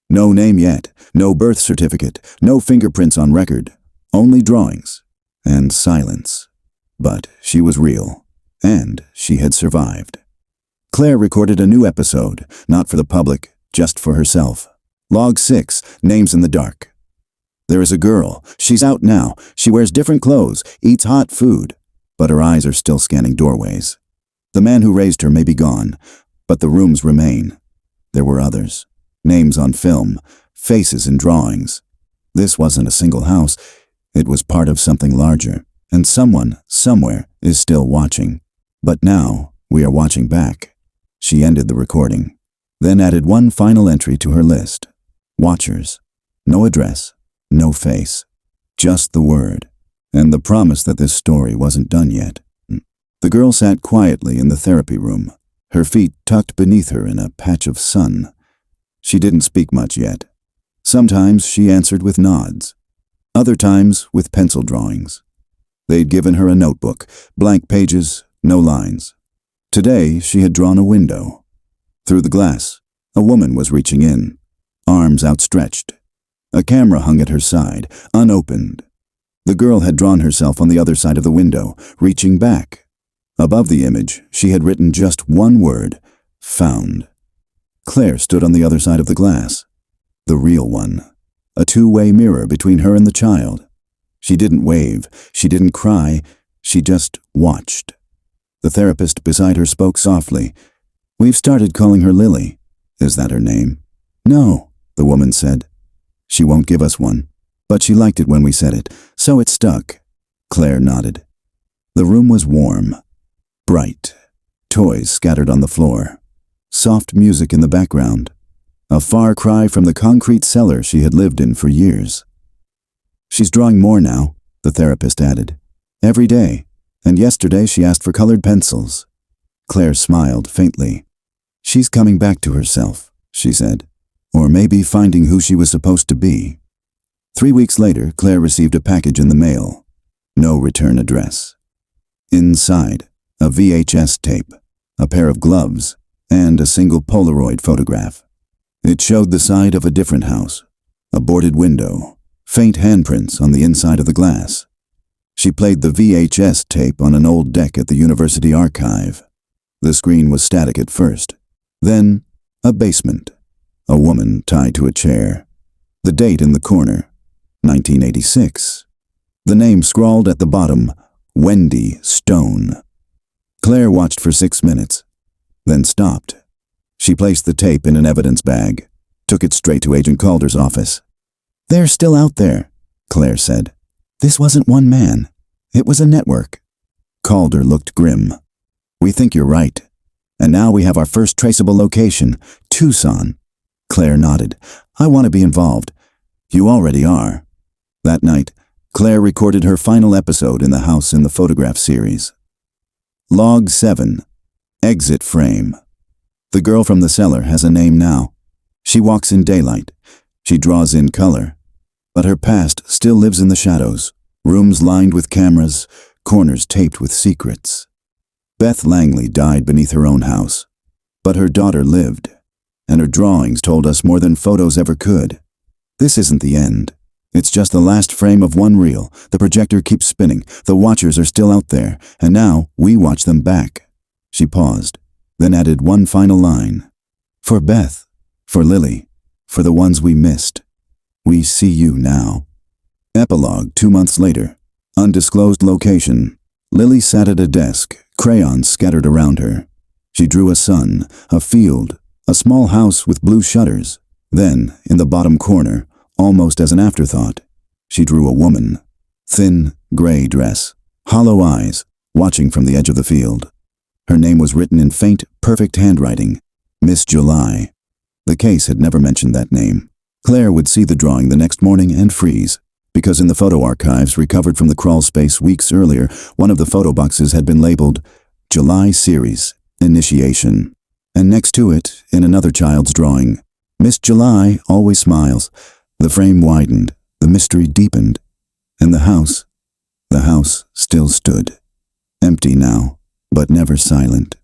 No name yet, no birth certificate, no fingerprints on record, only drawings and silence. But she was real, and she had survived. Claire recorded a new episode, not for the public, just for herself. Log 6, Names in the Dark. There is a girl. She's out now. She wears different clothes, eats hot food, but her eyes are still scanning doorways. The man who raised her may be gone, but the rooms remain. There were others. Names on film, faces in drawings. This wasn't a single house. It was part of something larger, and someone, somewhere, is still watching. But now, we are watching back. She ended the recording, then added one final entry to her list. Watchers. No address. No face, just the word, and the promise that this story wasn't done yet. The girl sat quietly in the therapy room, her feet tucked beneath her in a patch of sun. She didn't speak much yet. Sometimes she answered with nods, other times with pencil drawings. They'd given her a notebook, blank pages, no lines. Today she had drawn a window. Through the glass, a woman was reaching in, arms outstretched. A camera hung at her side, unopened. The girl had drawn herself on the other side of the window, reaching back. Above the image, she had written just one word, found. Claire stood on the other side of the glass, the real one, a two-way mirror between her and the child. She didn't wave, she didn't cry, she just watched. The therapist beside her spoke softly. We've started calling her Lily. Is that her name? No, the woman said. She won't give us one, but she liked it when we said it, so it stuck. Claire nodded. The room was warm, bright, toys scattered on the floor, soft music in the background, a far cry from the concrete cellar she had lived in for years. She's drawing more now, the therapist added. Every day, and yesterday she asked for colored pencils. Claire smiled faintly. She's coming back to herself, she said. Or maybe finding who she was supposed to be. 3 weeks later, Claire received a package in the mail. No return address. Inside, a VHS tape, a pair of gloves, and a single Polaroid photograph. It showed the side of a different house, a boarded window, faint handprints on the inside of the glass. She played the VHS tape on an old deck at the university archive. The screen was static at first. Then, a basement. A woman tied to a chair. The date in the corner, 1986. The name scrawled at the bottom, Wendy Stone. Claire watched for 6 minutes, then stopped. She placed the tape in an evidence bag, took it straight to Agent Calder's office. They're still out there, Claire said. This wasn't one man. It was a network. Calder looked grim. We think you're right. And now we have our first traceable location, Tucson. Claire nodded. I want to be involved. You already are. That night, Claire recorded her final episode in the house in the photograph series. Log 7. Exit frame. The girl from the cellar has a name now. She walks in daylight. She draws in color. But her past still lives in the shadows. Rooms lined with cameras, corners taped with secrets. Beth Langley died beneath her own house. But her daughter lived. And her drawings told us more than photos ever could. This isn't the end. It's just the last frame of one reel. The projector keeps spinning. The watchers are still out there, and now we watch them back. She paused, then added one final line. For Beth, for Lily, for the ones we missed. We see you now. Epilogue 2 months later. Undisclosed location. Lily sat at a desk, crayons scattered around her. She drew a sun, a field, a small house with blue shutters. Then, in the bottom corner, almost as an afterthought, she drew a woman. Thin, gray dress, hollow eyes, watching from the edge of the field. Her name was written in faint, perfect handwriting, Miss July. The case had never mentioned that name. Claire would see the drawing the next morning and freeze, because in the photo archives recovered from the crawl space weeks earlier, one of the photo boxes had been labeled July Series, Initiation. And next to it, in another child's drawing, Miss July always smiles. The frame widened, the mystery deepened, and the house still stood. Empty now, but never silent.